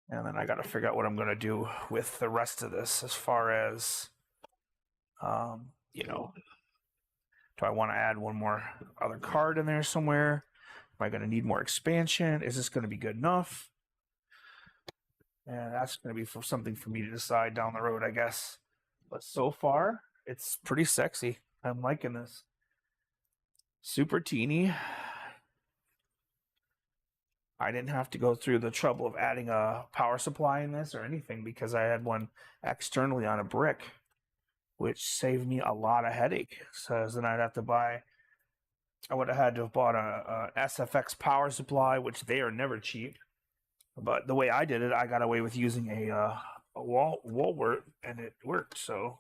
Speaker 1: And then I gotta figure out what I'm gonna do with the rest of this as far as, you know, do I want to add one more other card in there somewhere? Am I gonna need more expansion? Is this gonna be good enough? And that's gonna be for something for me to decide down the road, I guess. But so far, it's pretty sexy. I'm liking this. Super teeny. I didn't have to go through the trouble of adding a power supply in this or anything because I had one externally on a brick, which saved me a lot of headache. So then I'd have to buy, I would have had to have bought a SFX power supply, which they are never cheap. But the way I did it, I got away with using a wall wart, and it worked. So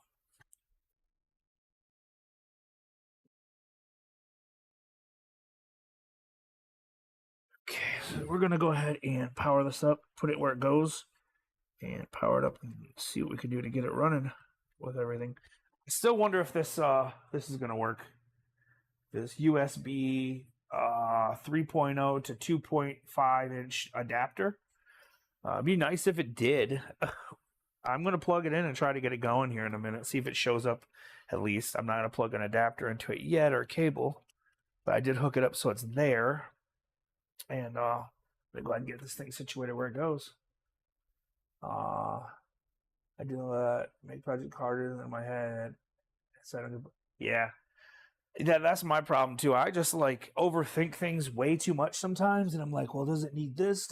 Speaker 1: okay, so we're gonna go ahead and power this up, put it where it goes, and power it up, and see what we can do to get it running with everything. I still wonder if this this is gonna work. This USB 3.0 to 2.5 inch adapter. It'd be nice if it did. I'm going to plug it in and try to get it going here in a minute, see if it shows up at least. I'm not going to plug an adapter into it yet or a cable, but I did hook it up so it's there. And I'm going to go ahead and get this thing situated where it goes. I do make project harder than my head. Yeah. That's my problem too. I just like overthink things way too much sometimes, and I'm like, well, does it need this?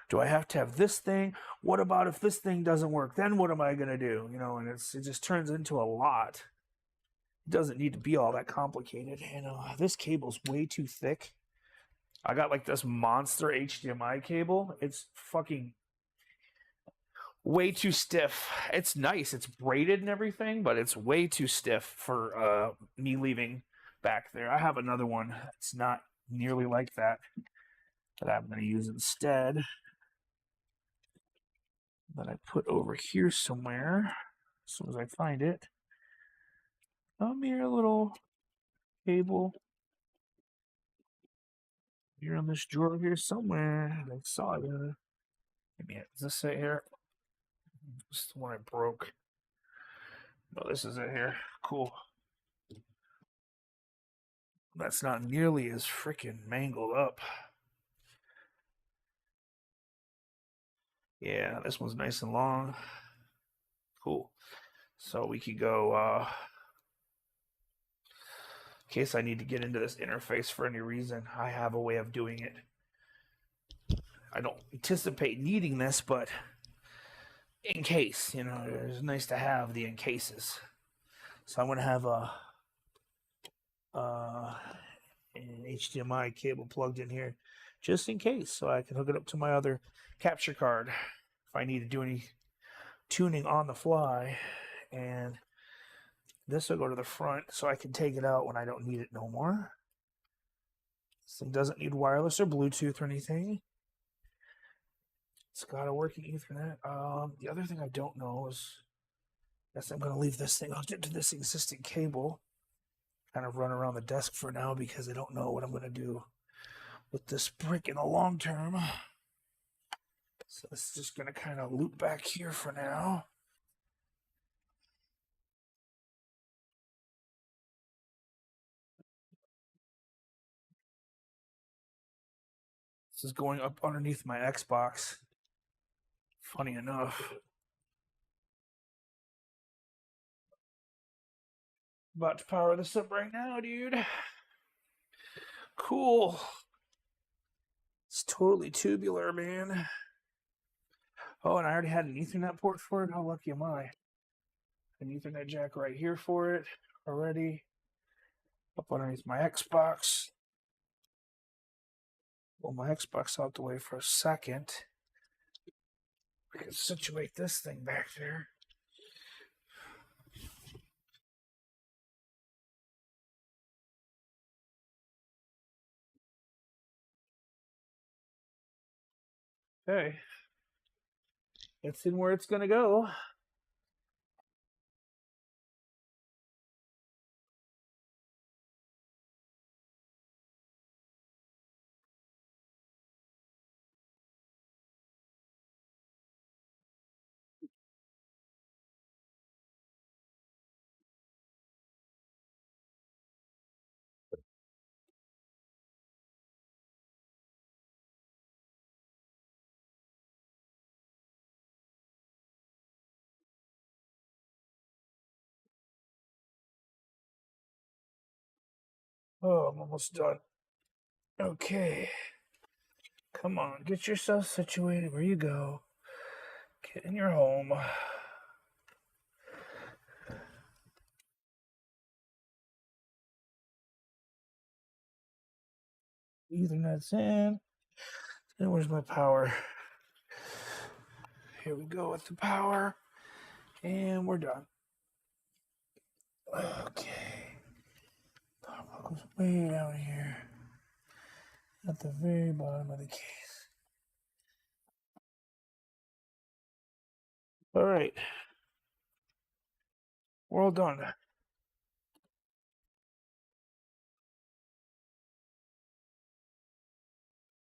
Speaker 1: Do I have to have this thing? What about if this thing doesn't work? Then what am I gonna do? You know, and it just turns into a lot. It doesn't need to be all that complicated. And this cable's way too thick. I got like this monster HDMI cable. It's fucking way too stiff. It's nice. It's braided and everything, but it's way too stiff for me leaving back there. I have another one. It's not nearly like that I'm going to use instead. That I put over here somewhere as soon as I find it. Come here, little cable. You're in this drawer here somewhere. I saw you. Maybe is this it here? This is the one I broke. No, this is it here. Cool. That's not nearly as freaking mangled up. Yeah, this one's nice and long. Cool. So we could go, in case I need to get into this interface for any reason, I have a way of doing it. I don't anticipate needing this, but in case, you know, it's nice to have the in cases. So I'm going to have an HDMI cable plugged in here just in case, so I can hook it up to my other capture card if I need to do any tuning on the fly. And this will go to the front so I can take it out when I don't need it no more. This thing doesn't need wireless or Bluetooth or anything. It's got a working Ethernet. The other thing I don't know is, I guess I'm going to leave this thing hooked into this existing cable. Kind of run around the desk for now because I don't know what I'm going to do with this brick in the long term. So it's just going to kind of loop back here for now. This is going up underneath my Xbox. Funny enough. About to power this up right now, dude. Cool. It's totally tubular, man. Oh, and I already had an Ethernet port for it. How lucky am I? An Ethernet jack right here for it already. Up underneath my Xbox. Pull my Xbox out the way for a second. I can situate this thing back there. Okay. It's in where it's going to go. Oh, I'm almost done. Okay. Come on, get yourself situated where you go. Get in your home. Ethernet's in. And where's my power? Here we go with the power. And we're done. Okay. Power goes way down here. At the very bottom of the case. All right. We're all done.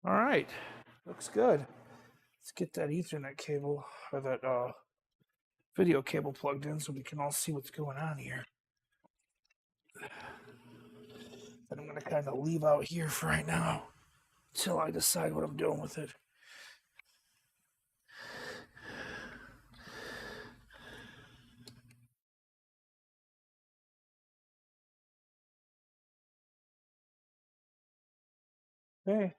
Speaker 1: All right. Looks good. Let's get that Ethernet cable or that video cable plugged in so we can all see what's going on here. And I'm going to kind of leave out here for right now until I decide what I'm doing with it. Okay.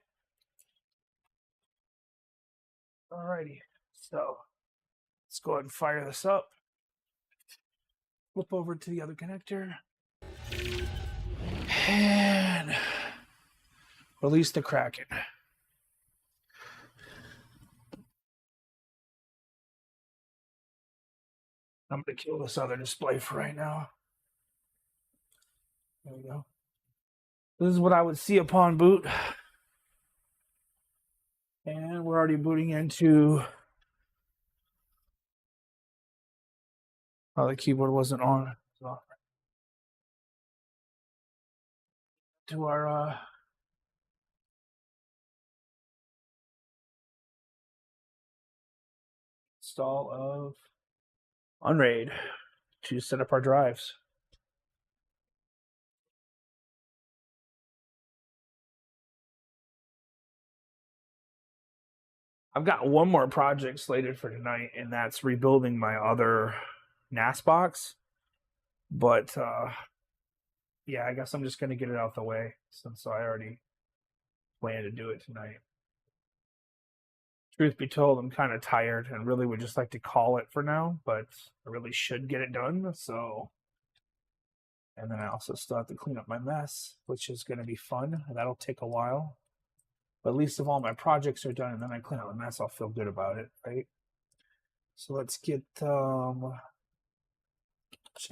Speaker 1: Alrighty. So let's go ahead and fire this up. Flip over to the other connector. And release the Kraken. I'm going to kill this other display for right now. There we go. This is what I would see upon boot. And we're already booting into... Oh, the keyboard wasn't on. So to our install of Unraid to set up our drives. I've got one more project slated for tonight, and that's rebuilding my other NAS box. But yeah, I guess I'm just going to get it out the way since I already planned to do it tonight. Truth be told, I'm kind of tired and really would just like to call it for now, but I really should get it done. So, and then I also still have to clean up my mess, which is going to be fun. That'll take a while. But at least if all my projects are done and then I clean up my mess, I'll feel good about it, right? So let's get check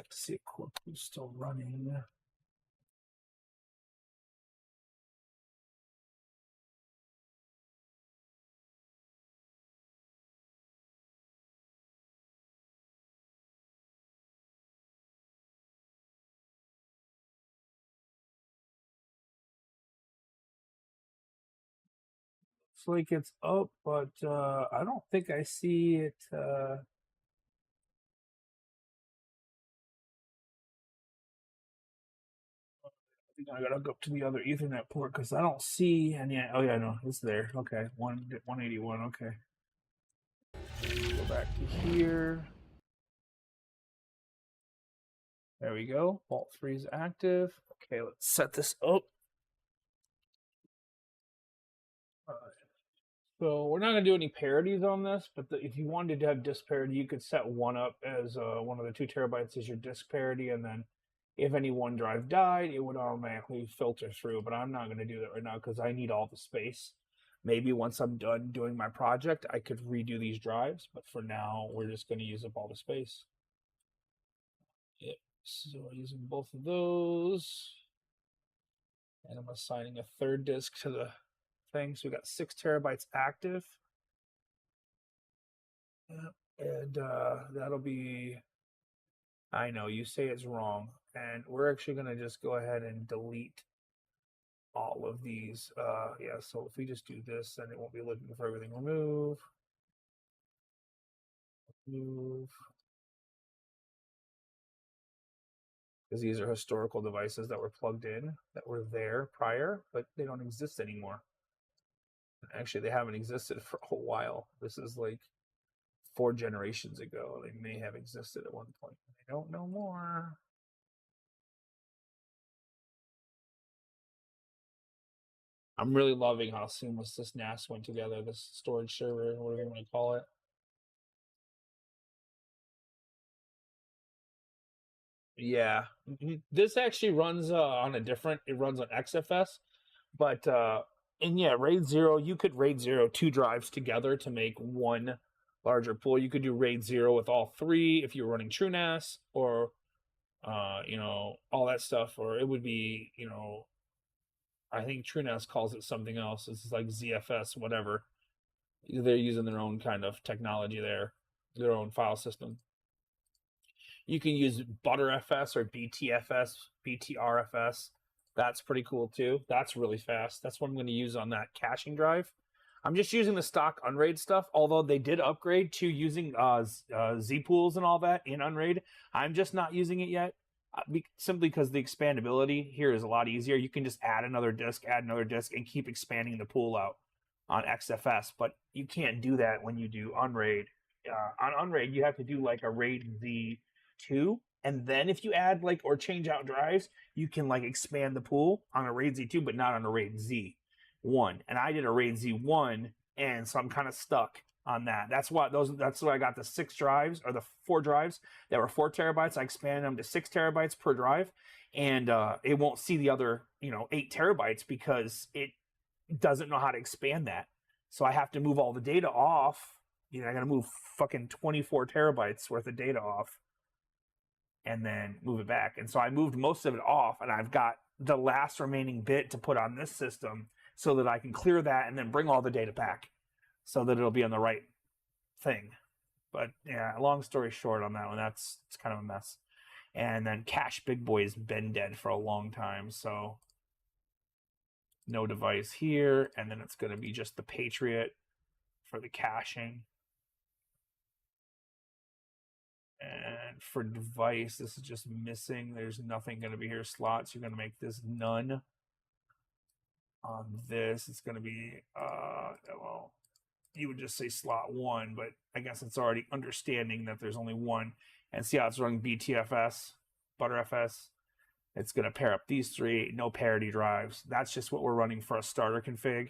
Speaker 1: to see if Core is still running. Looks like it's up, but I don't think I see it. I think I gotta go up to the other Ethernet port because I don't see any. Oh yeah, no, it's there. Okay, 181. Okay, go back to here. There we go. Vault 3 is active. Okay, let's set this up. So we're not going to do any parodies on this, but if you wanted to have disk parity, you could set one up as one of the 2 terabytes as your disk parity, and then if any one drive died, it would automatically filter through. But I'm not going to do that right now because I need all the space. Maybe once I'm done doing my project, I could redo these drives, but for now, we're just going to use up all the space. Yep. So using both of those, and I'm assigning a third disk to the thing. So we got 6 terabytes active. And that'll be, I know you say it's wrong, and we're actually going to just go ahead and delete all of these. Yeah, so if we just do this, then it won't be looking for everything. Remove. Because these are historical devices that were plugged in, that were there prior, but they don't exist anymore. Actually, they haven't existed for a while. This is like 4 generations ago. They may have existed at one point. I don't know more. I'm really loving how seamless this NAS went together, this storage server, whatever you want to call it. Yeah. This actually runs on a different, it runs on XFS, but and yeah, RAID 0, you could RAID 0 two drives together to make one larger pool. You could do RAID 0 with all three if you're running TrueNAS, or all that stuff, or it would be, I think TrueNAS calls it something else. It's like ZFS, whatever. They're using their own kind of technology there, their own file system. You can use ButterFS or BTFS, BTRFS. That's pretty cool too. That's really fast. That's what I'm going to use on that caching drive. I'm just using the stock Unraid stuff, although they did upgrade to using Z pools and all that in Unraid. I'm just not using it yet, simply because the expandability here is a lot easier. You can just add another disk, and keep expanding the pool out on XFS, but you can't do that when you do Unraid. On Unraid, you have to do like a RAID Z2, and then if you add like or change out drives, you can like expand the pool on a RAID Z2, but not on a RAID Z1. And I did a RAID Z1, and so I'm kind of stuck on that. That's why I got the 6 drives, or the 4 drives that were 4 terabytes. I expanded them to 6 terabytes per drive, and it won't see the other 8 terabytes because it doesn't know how to expand that. So I have to move all the data off. I got to move fucking 24 terabytes worth of data off and then move it back. And so I moved most of it off, and I've got the last remaining bit to put on this system so that I can clear that and then bring all the data back so that it'll be on the right thing. But yeah, long story short on that one, it's kind of a mess. And then Cache Big Boy's been dead for a long time, so no device here, and then it's going to be just the Patriot for the caching. And for device, this is just missing. There's nothing going to be here. Slots, you're going to make this none. On this, it's going to be, well, you would just say slot 1, but I guess it's already understanding that there's only one. And see how it's running BTFS, ButterFS. It's going to pair up these 3, no parity drives. That's just what we're running for a starter config.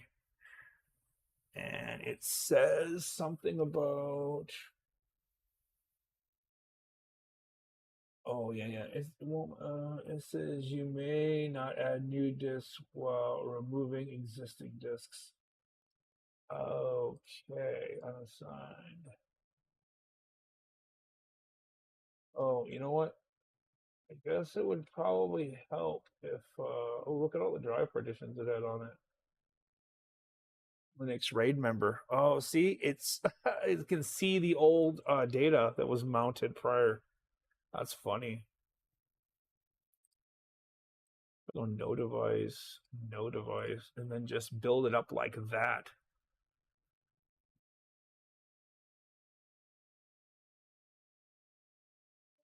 Speaker 1: And it says something about, oh yeah. It says you may not add new disks while removing existing disks. Okay, unassigned. Oh, you know what? I guess it would probably help if, oh, look at all the drive partitions it had on it. Linux RAID member. Oh, see, it's it can see the old data that was mounted prior. That's funny. Oh, no device, and then just build it up like that.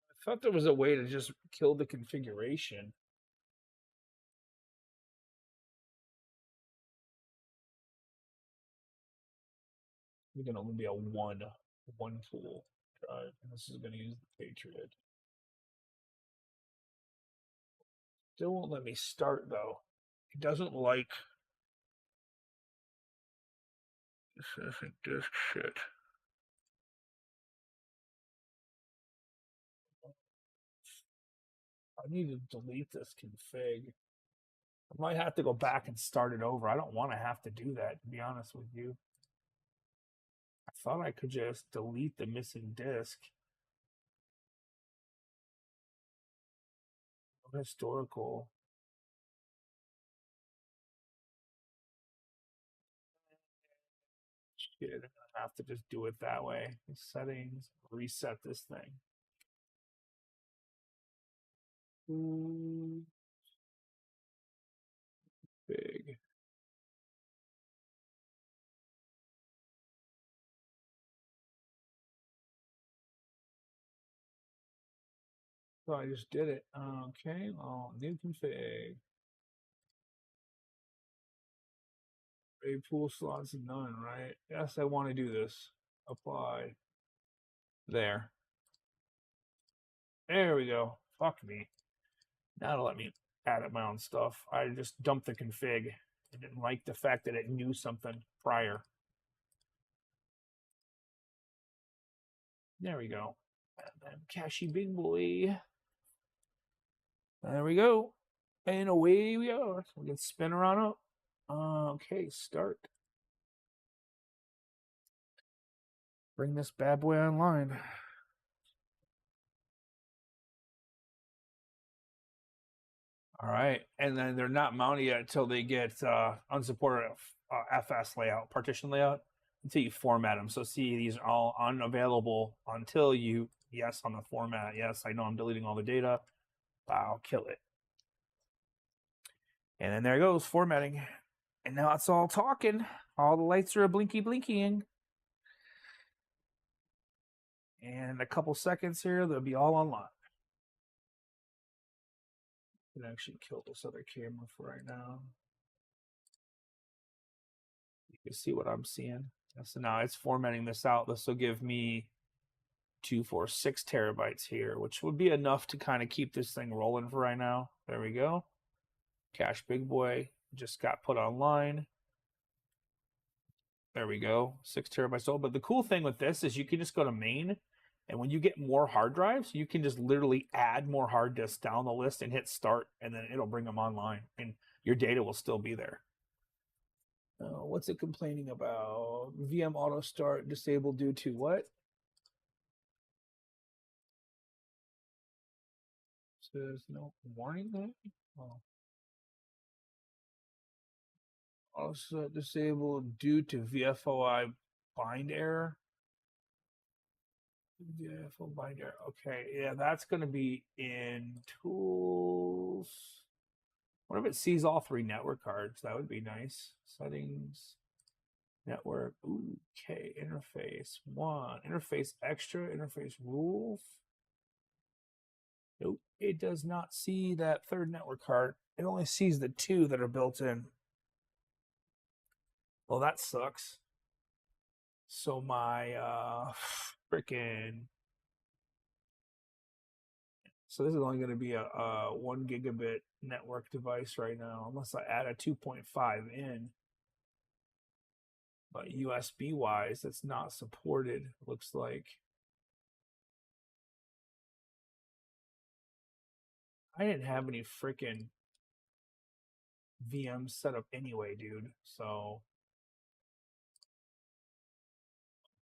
Speaker 1: I thought there was a way to just kill the configuration. We're gonna only be a one tool drive, and this is gonna use the Patriot. Still won't let me start though. It doesn't like specific disk shit. I need to delete this config. I might have to go back and start it over. I don't want to have to do that, to be honest with you. I thought I could just delete the missing disk. Historical. Shit, I'm gonna have to just do it that way. Settings, reset this thing. Big. So I just did it. Okay, well, new config. A pool slots none, right? Yes, I want to do this. Apply. There. There we go. Fuck me. Now it'll let me add up my own stuff. I just dumped the config. I didn't like the fact that it knew something prior. There we go. And then Cashy Big Boy. There we go. And away we are. We can spin around up. Okay, start. Bring this bad boy online. All right, and then they're not mounted yet until they get unsupported FS layout, partition layout, until you format them. So see, these are all unavailable until you, yes, on the format. Yes, I know I'm deleting all the data. I'll kill it. And then there it goes, formatting. And now it's all talking. All the lights are blinking. And a couple seconds here, they'll be all online. I can actually kill this other camera for right now. You can see what I'm seeing. So now it's formatting this out. This will give me 2, 4, 6 terabytes here, which would be enough to kind of keep this thing rolling for right now. There we go. Cache Big Boy just got put online. There we go. 6 terabytes old. But the cool thing with this is you can just go to main, and when you get more hard drives, you can just literally add more hard disks down the list and hit start, and then it'll bring them online, and your data will still be there. What's it complaining about? VM auto start disabled due to what? Says no warning there. Oh. Also disabled due to VFOI bind error. VFO bind error. Okay, yeah, that's going to be in tools. What if it sees all 3 network cards? That would be nice. Settings, network. Okay, interface 1, interface extra, interface rules. Nope, it does not see that 3rd network card. It only sees the 2 that are built in. Well, that sucks. So my freaking. So this is only going to be a 1 gigabit network device right now, unless I add a 2.5 in. But USB wise, it's not supported, looks like. I didn't have any freaking VMs set up anyway, dude. So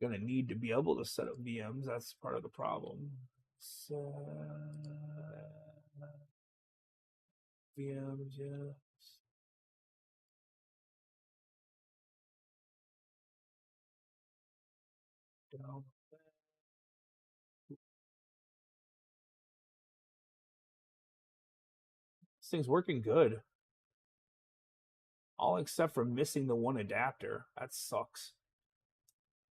Speaker 1: I'm gonna need to be able to set up VMs. That's part of the problem. So VMs, yes. Down. This thing's working good. All except for missing the 1 adapter. That sucks.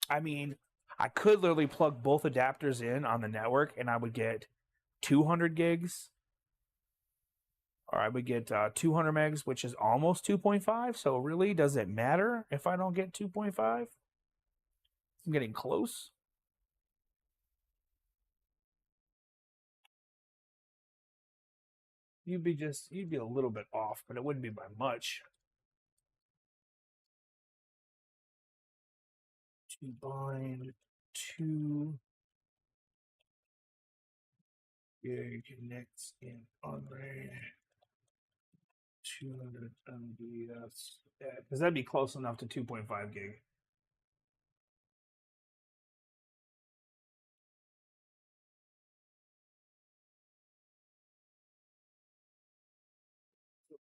Speaker 1: I mean, I could literally plug both adapters in on the network and I would get 200 gigs. Or I would get 200 megs, which is almost 2.5. So really, does it matter if I don't get 2.5? I'm getting close. You'd be a little bit off, but it wouldn't be by much. To bind 2 gig connects in array 200 MB. That's because that'd be close enough to 2.5 gig.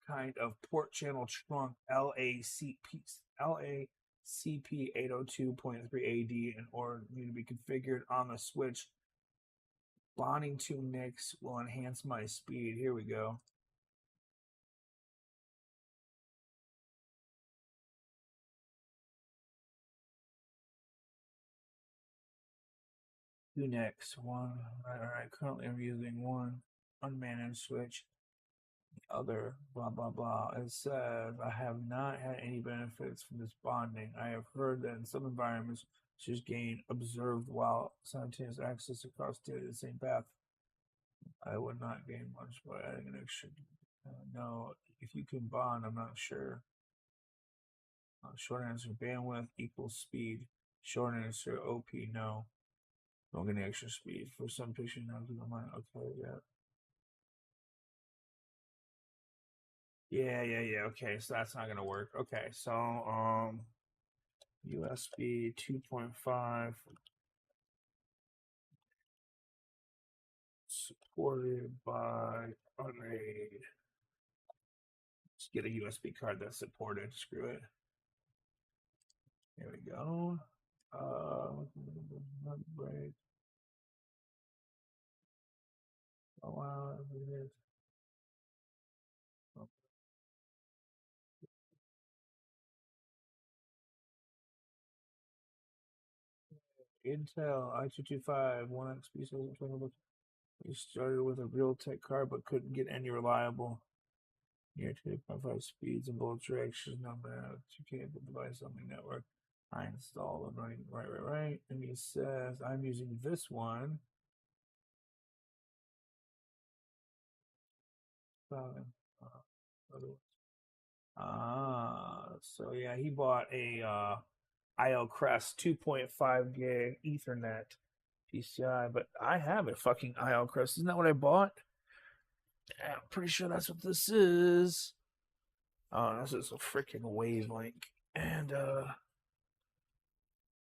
Speaker 1: Kind of port channel trunk LACP 802.3 AD or need to be configured on the switch. Bonding to NICs will enhance my speed. Here we go. Two NICs. One. All right. Currently, I'm using one unmanaged switch. The other. Blah blah blah. It says I have not had any benefits from this bonding. I have heard that in some environments, just gain observed while simultaneous access across the same path. I would not gain much by adding an extra. No, if you can bond, I'm not sure. Short answer, bandwidth equals speed. Short answer, OP, no. Don't get any extra speed. For some picture, no, okay, yeah. Yeah. Okay, so that's not gonna work. Okay, so USB 2.5 supported by unraid. Let's get a USB card that's supported. Screw it. Here we go. Break. Oh wow, it is. Intel i225 1XP 720. We started with a Realtek card but couldn't get any reliable near 2.5 speeds in both directions. No matter 2K device on the network. I installed and running right. And he says I'm using this one. So yeah, he bought a IL Crest 2.5 gig Ethernet PCI, but I have a fucking IL Crest. Isn't that what I bought? Yeah, I'm pretty sure that's what this is. Oh, this is a freaking wavelength. And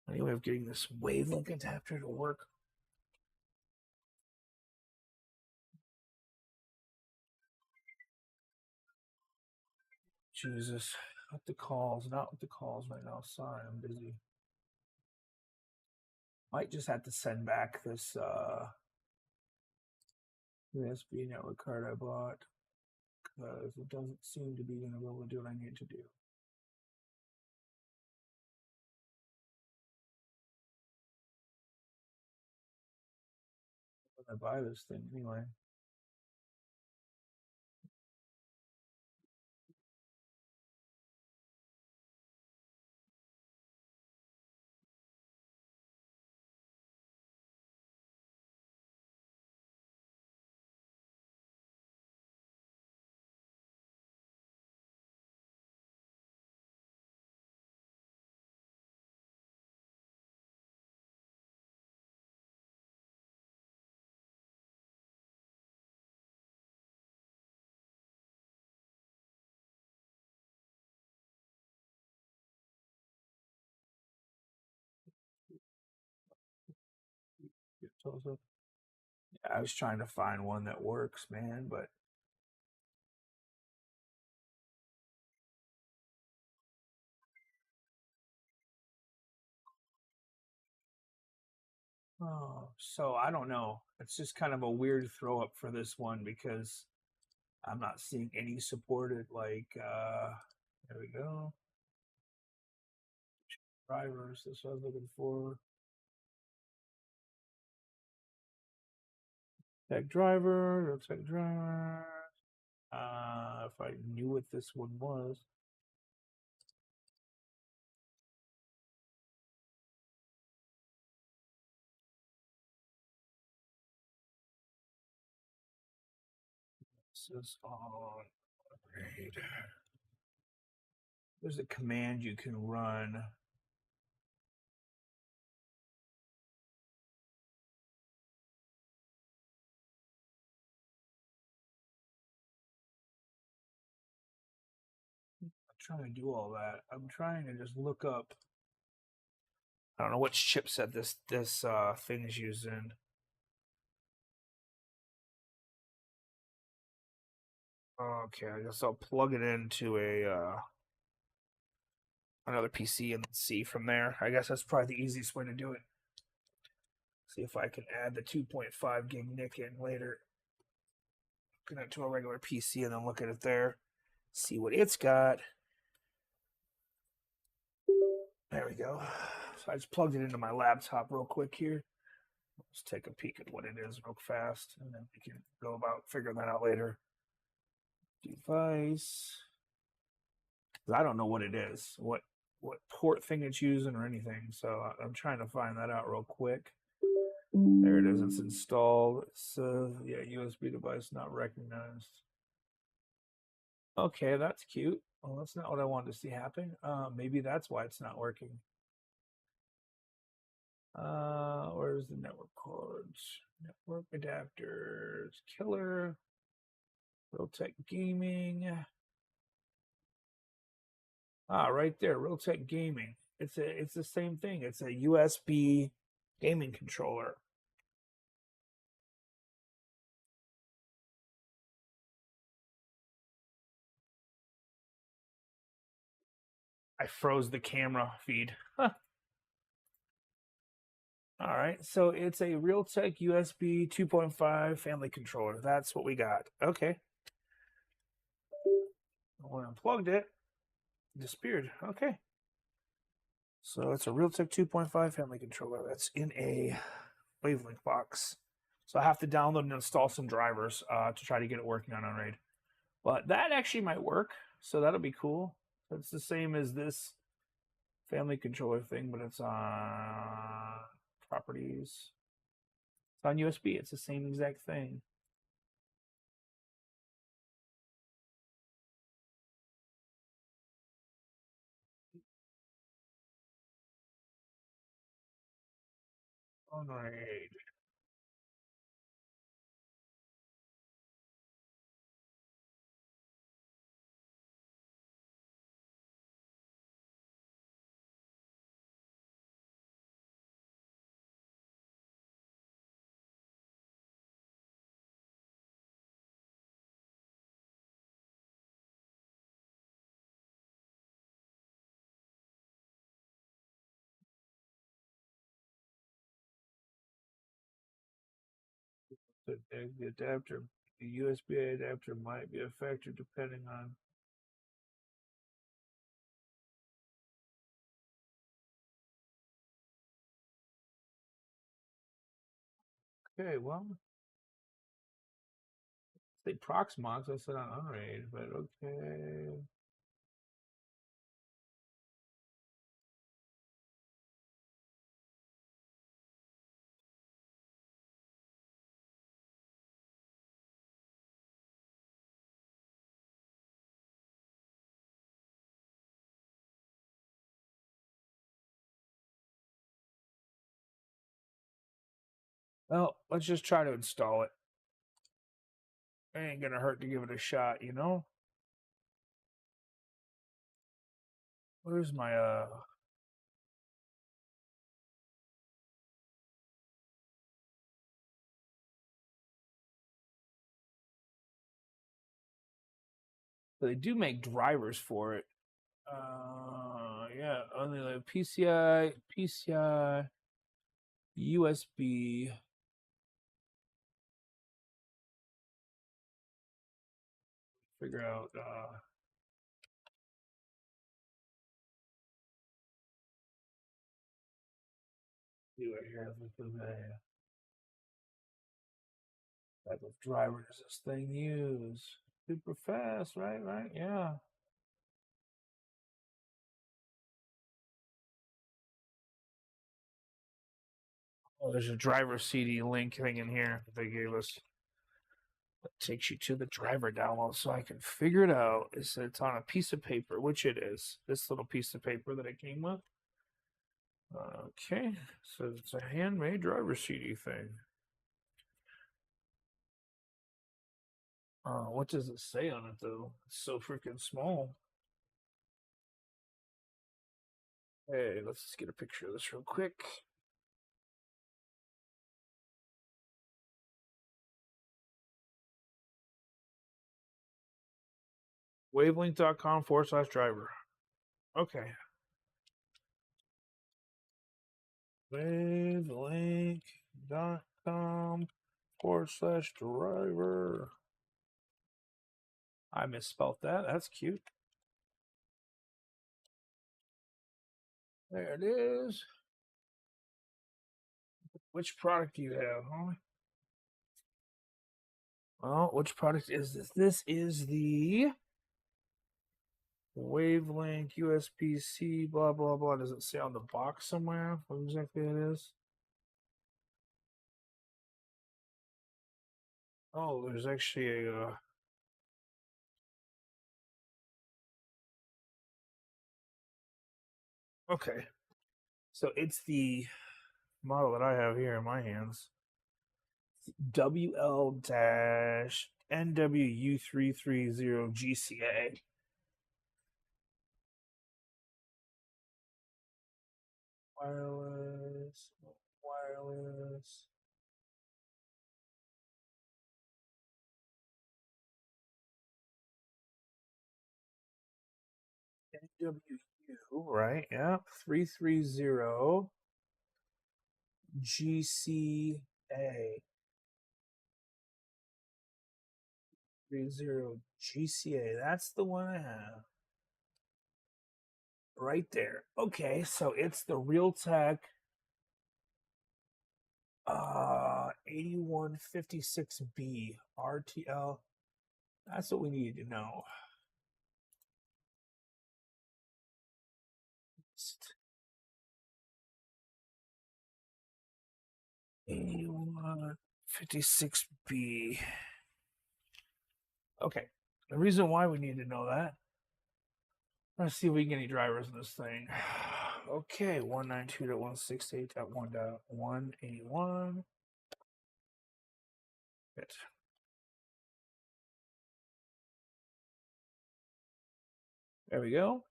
Speaker 1: any way of getting this wavelength adapter to work? Jesus. Not the calls right now. Sorry, I'm busy. Might just have to send back this USB network card I bought because it doesn't seem to be going to be able to do what I need to do. I buy this thing anyway. I was trying to find one that works, man, but so I don't know. It's just kind of a weird throw up for this one because I'm not seeing any supported there we go. Drivers, this I was looking for. Tech driver, tech driver. If I knew what this one was. This is on raid. There's a command you can run. I'm trying to do all that. I'm trying to just look up. I don't know which chipset this thing is using. Okay, I guess I'll plug it into a another PC and see from there. I guess that's probably the easiest way to do it. See if I can add the 2.5 gig NIC in later. Connect to a regular PC and then look at it there. See what it's got. There we go. So I just plugged it into my laptop real quick here. Let's take a peek at what it is real fast, and then we can go about figuring that out later. Device. I don't know what it is, what port thing it's using or anything. So I'm trying to find that out real quick. There it is. It's installed. It says, yeah, USB device not recognized. Okay, that's cute. Well, that's not what I wanted to see happen. Maybe that's why it's not working. Where's the network cords? Network adapters, killer, Realtek Gaming. Right there, Realtek Gaming. It's the same thing. It's a USB gaming controller. I froze the camera feed. Huh. All right, so it's a Realtek USB 2.5 family controller. That's what we got. Okay. When I unplugged it, it disappeared. Okay. So it's a Realtek 2.5 family controller that's in a Wavelength box. So I have to download and install some drivers to try to get it working on Unraid. But that actually might work, so that'll be cool. It's the same as this family controller thing, but it's on properties. It's on USB. It's the same exact thing. Unraid. The adapter, the USB adapter might be a factor depending on. Okay, well, they Proxmox. I said on Unraid, but okay. Well, let's just try to install it. It ain't gonna hurt to give it a shot, you know? Where's my they do make drivers for it. Yeah, only like PCI, USB. Figure out do it here. Type of driver does this thing use? Super fast, right? Right? Yeah. Oh, there's a driver CD link thing in here that they gave us. That takes you to the driver download so I can figure it out. It's on a piece of paper, which it is. This little piece of paper that it came with. Okay, so it's a handmade driver CD thing. What does it say on it though? It's so freaking small. Hey, let's just get a picture of this real quick. Wavelength.com/driver. Okay. Wavelength.com/driver. I misspelled that. That's cute. There it is. Which product do you have, huh? Well, which product is this? This is the Wavelength USB-C, blah, blah, blah. Does it say on the box somewhere what exactly it is? Oh, there's actually a Okay. So it's the model that I have here in my hands. WL-NWU330GCA. Wireless, wireless. NWU, right? Yeah, 330 GCA. 30 GCA. That's the one I have. Right there. Okay, so it's the Realtek 8156B RTL. That's what we need to know. 8156B. Okay. The reason why we need to know that. Let's see if we can get any drivers in this thing. Okay, 192.168.1.181. Good. There we go.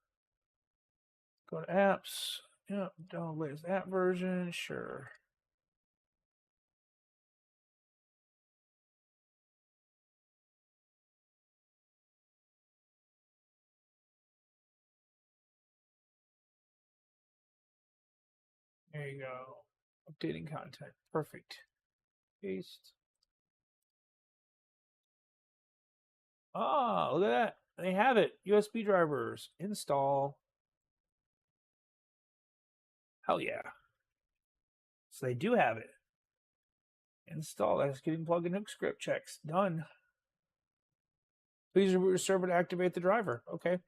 Speaker 1: Go to apps. Yep, download latest app version. Sure. There you go. Updating content. Perfect. Paste. Ah, look at that. They have it. USB drivers. Install. Hell yeah. So they do have it. Install. Executing plugin hook script checks. Done. Please reboot your server to activate the driver. Okay.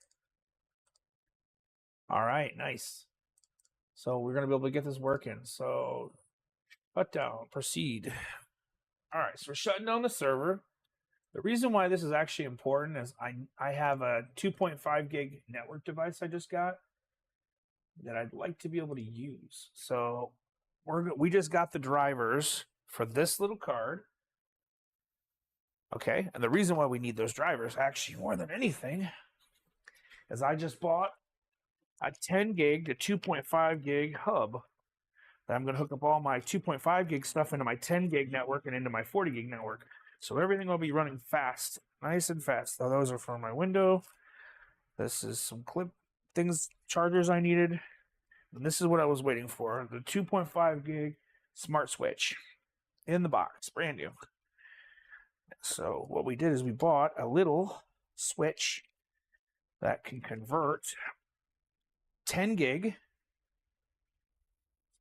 Speaker 1: All right. Nice. So we're going to be able to get this working. So shut down. Proceed. All right. So we're shutting down the server. The reason why this is actually important is I have a 2.5 gig network device I just got that I'd like to be able to use. So we just got the drivers for this little card. Okay, and the reason why we need those drivers, actually more than anything, is I just bought a 10 gig to 2.5 gig hub that I'm going to hook up all my 2.5 gig stuff into my 10 gig network and into my 40 gig network. So everything will be running fast, nice and fast. Now those are for my window. This is some chargers I needed. And this is what I was waiting for. The 2.5 gig smart switch in the box, brand new. So what we did is we bought a little switch that can convert 10 gig,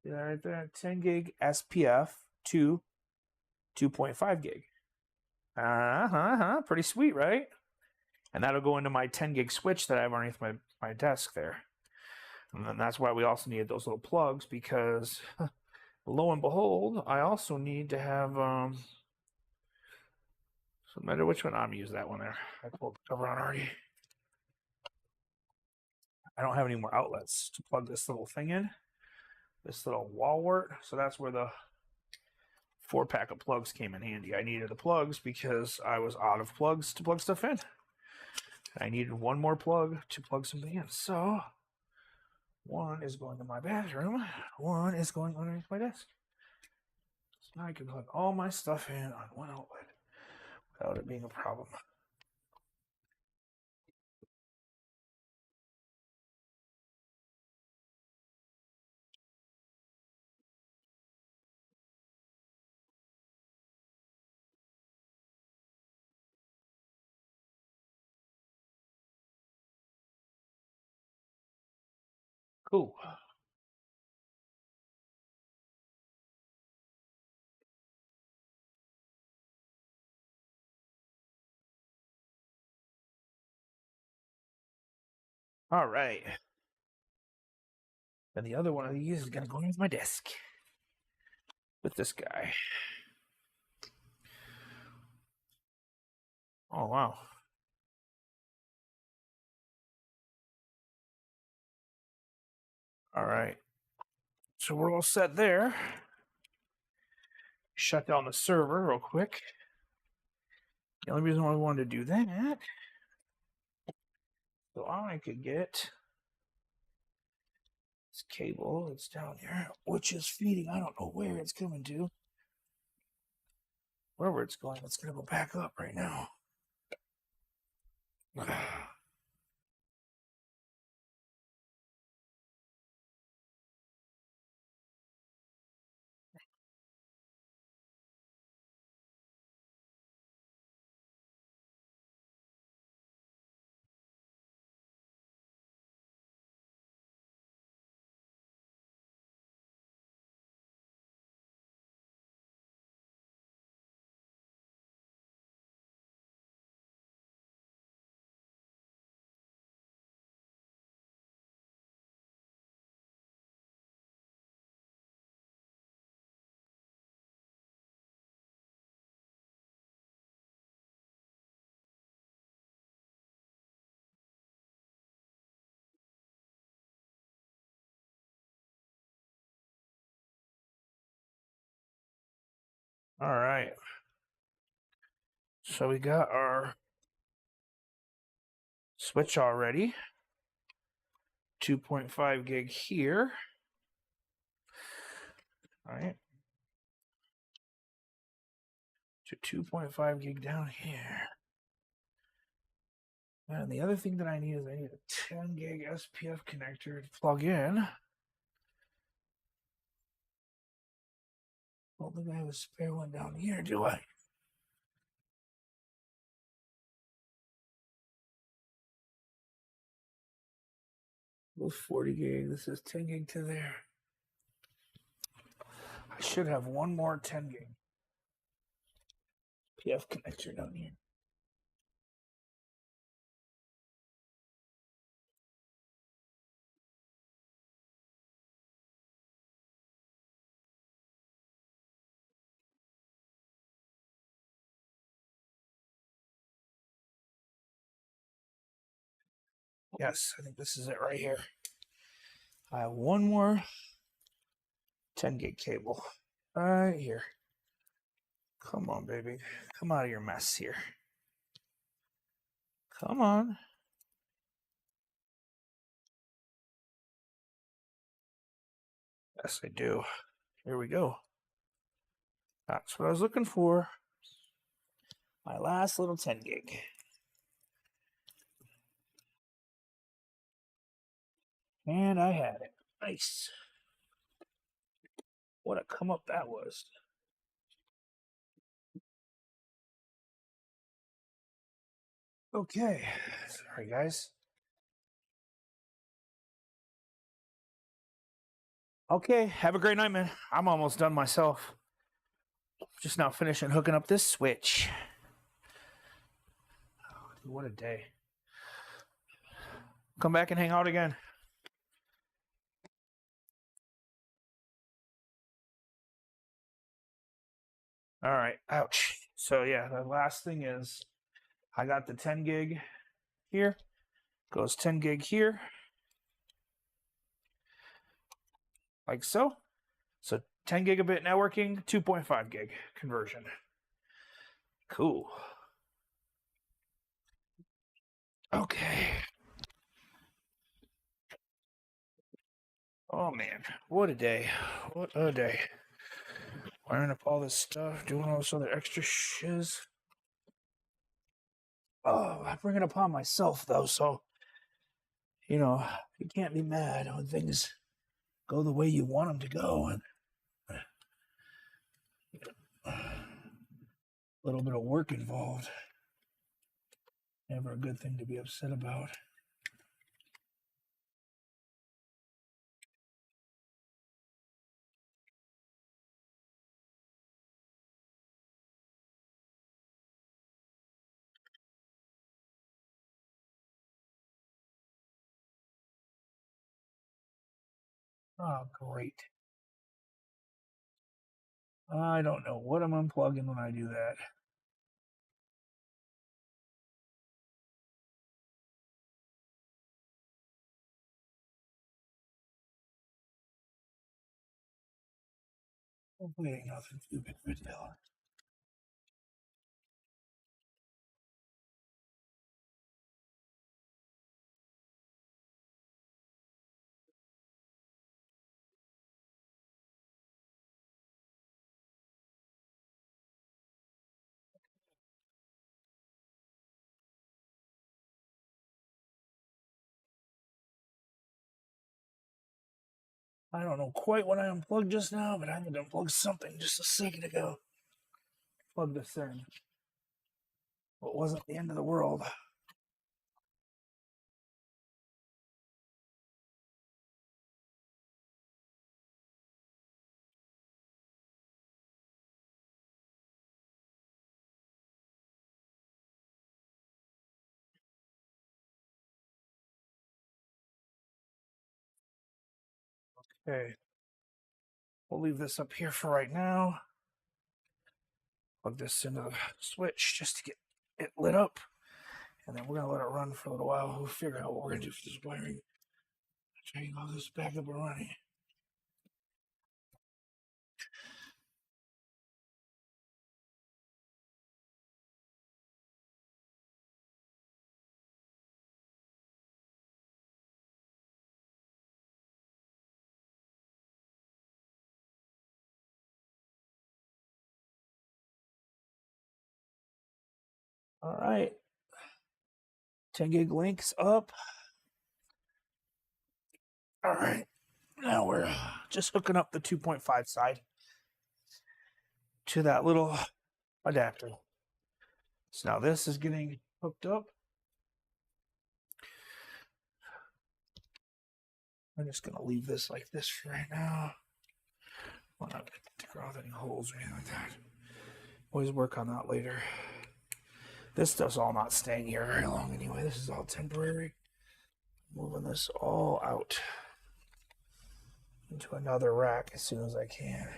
Speaker 1: see that right there, 10 gig SPF to 2.5 gig. Pretty sweet, right? And that'll go into my 10 gig switch that I have underneath my desk there. And then that's why we also needed those little plugs, because lo and behold, I also need to have, so no matter which one, I'm use that one there. I pulled the cover on already. I don't have any more outlets to plug this little thing in, this little wall wart. So that's where the 4-pack of plugs came in handy. I needed the plugs because I was out of plugs to plug stuff in. I needed one more plug to plug something in. So one is going to my bathroom, one is going underneath my desk. So now I can plug all my stuff in on one outlet without it being a problem. Cool. All right. And the other one of these is going to go underneath my desk with this guy. Oh, wow. All right. So we're all set there. Shut down the server real quick. The only reason why I wanted to do that, so I could get this cable that's down here, which is feeding. I don't know where it's coming to. Wherever it's going, it's going to go back up right now. All right. So we got our switch already. 2.5 gig here. All right. To 2.5 gig down here. And the other thing that I need is I need a 10 gig SPF connector to plug in. I don't think I have a spare one down here, do I? This 40 gig, this is 10 gig to there. I should have one more 10 gig PF connector down here. Yes, I think this is it right here. I have one more 10 gig cable right here. Come on, baby. Come out of your mess here. Come on. Yes, I do. Here we go. That's what I was looking for. My last little 10 gig. And I had it. Nice. What a come up that was. Okay. Sorry, guys. Okay. Have a great night, man. I'm almost done myself. Just now finishing hooking up this switch. Oh, dude, what a day. Come back and hang out again. All right. Ouch. So, yeah, the last thing is I got the 10 gig here. Goes 10 gig here. Like so. So 10 gigabit networking, 2.5 gig conversion. Cool. Okay. Oh man, what a day. What a day. Wiring up all this stuff, doing all this other extra shiz. Oh, I bring it upon myself though, so you can't be mad when things go the way you want them to go. And a little bit of work involved. Never a good thing to be upset about. Oh, great. I don't know what I'm unplugging when I do that. Hopefully ain't nothing too big of a deal. I don't know quite what I unplugged just now, but I had to unplug something just a second ago. Plug this in. Well, it wasn't the end of the world. Okay. We'll leave this up here for right now. Plug this into the switch just to get it lit up. And then we're going to let it run for a little while. We'll figure out what we're going to do for this wiring. Try to get all this back up and running. All right. 10 gig links up. All right. Now we're just hooking up the 2.5 side to that little adapter. So now this is getting hooked up. I'm just going to leave this like this for right now. I'm not going to take off any holes or anything like that. Always work on that later. This stuff's all not staying here very long anyway. This is all temporary. Moving this all out into another rack as soon as I can.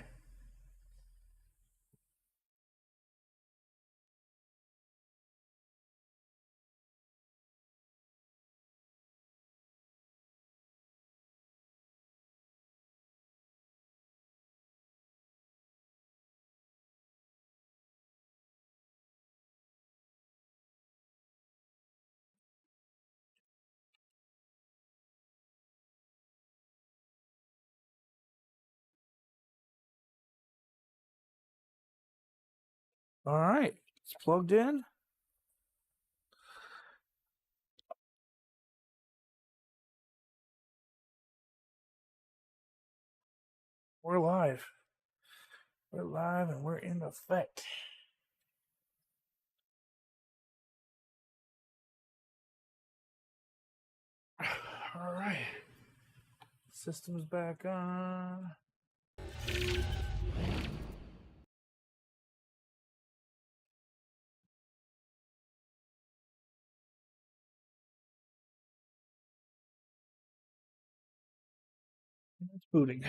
Speaker 1: All right, it's plugged in. We're live. We're live and we're in effect. All right. System's back on. It's booting.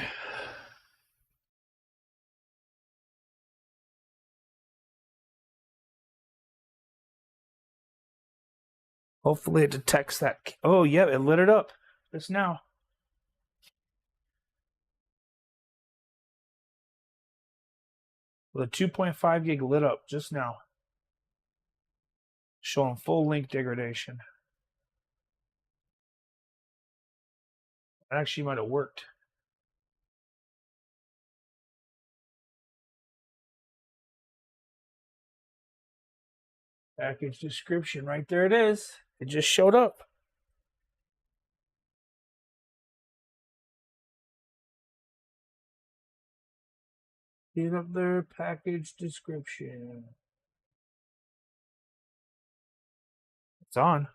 Speaker 1: Hopefully it detects that. Oh, yeah, it lit it up just now. The 2.5 gig lit up just now. Showing full link degradation. It actually might have worked. Package description, right there it is. It just showed up. Get up there, package description. It's on.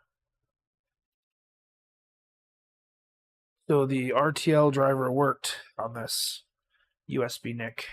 Speaker 1: So the RTL driver worked on this USB NIC.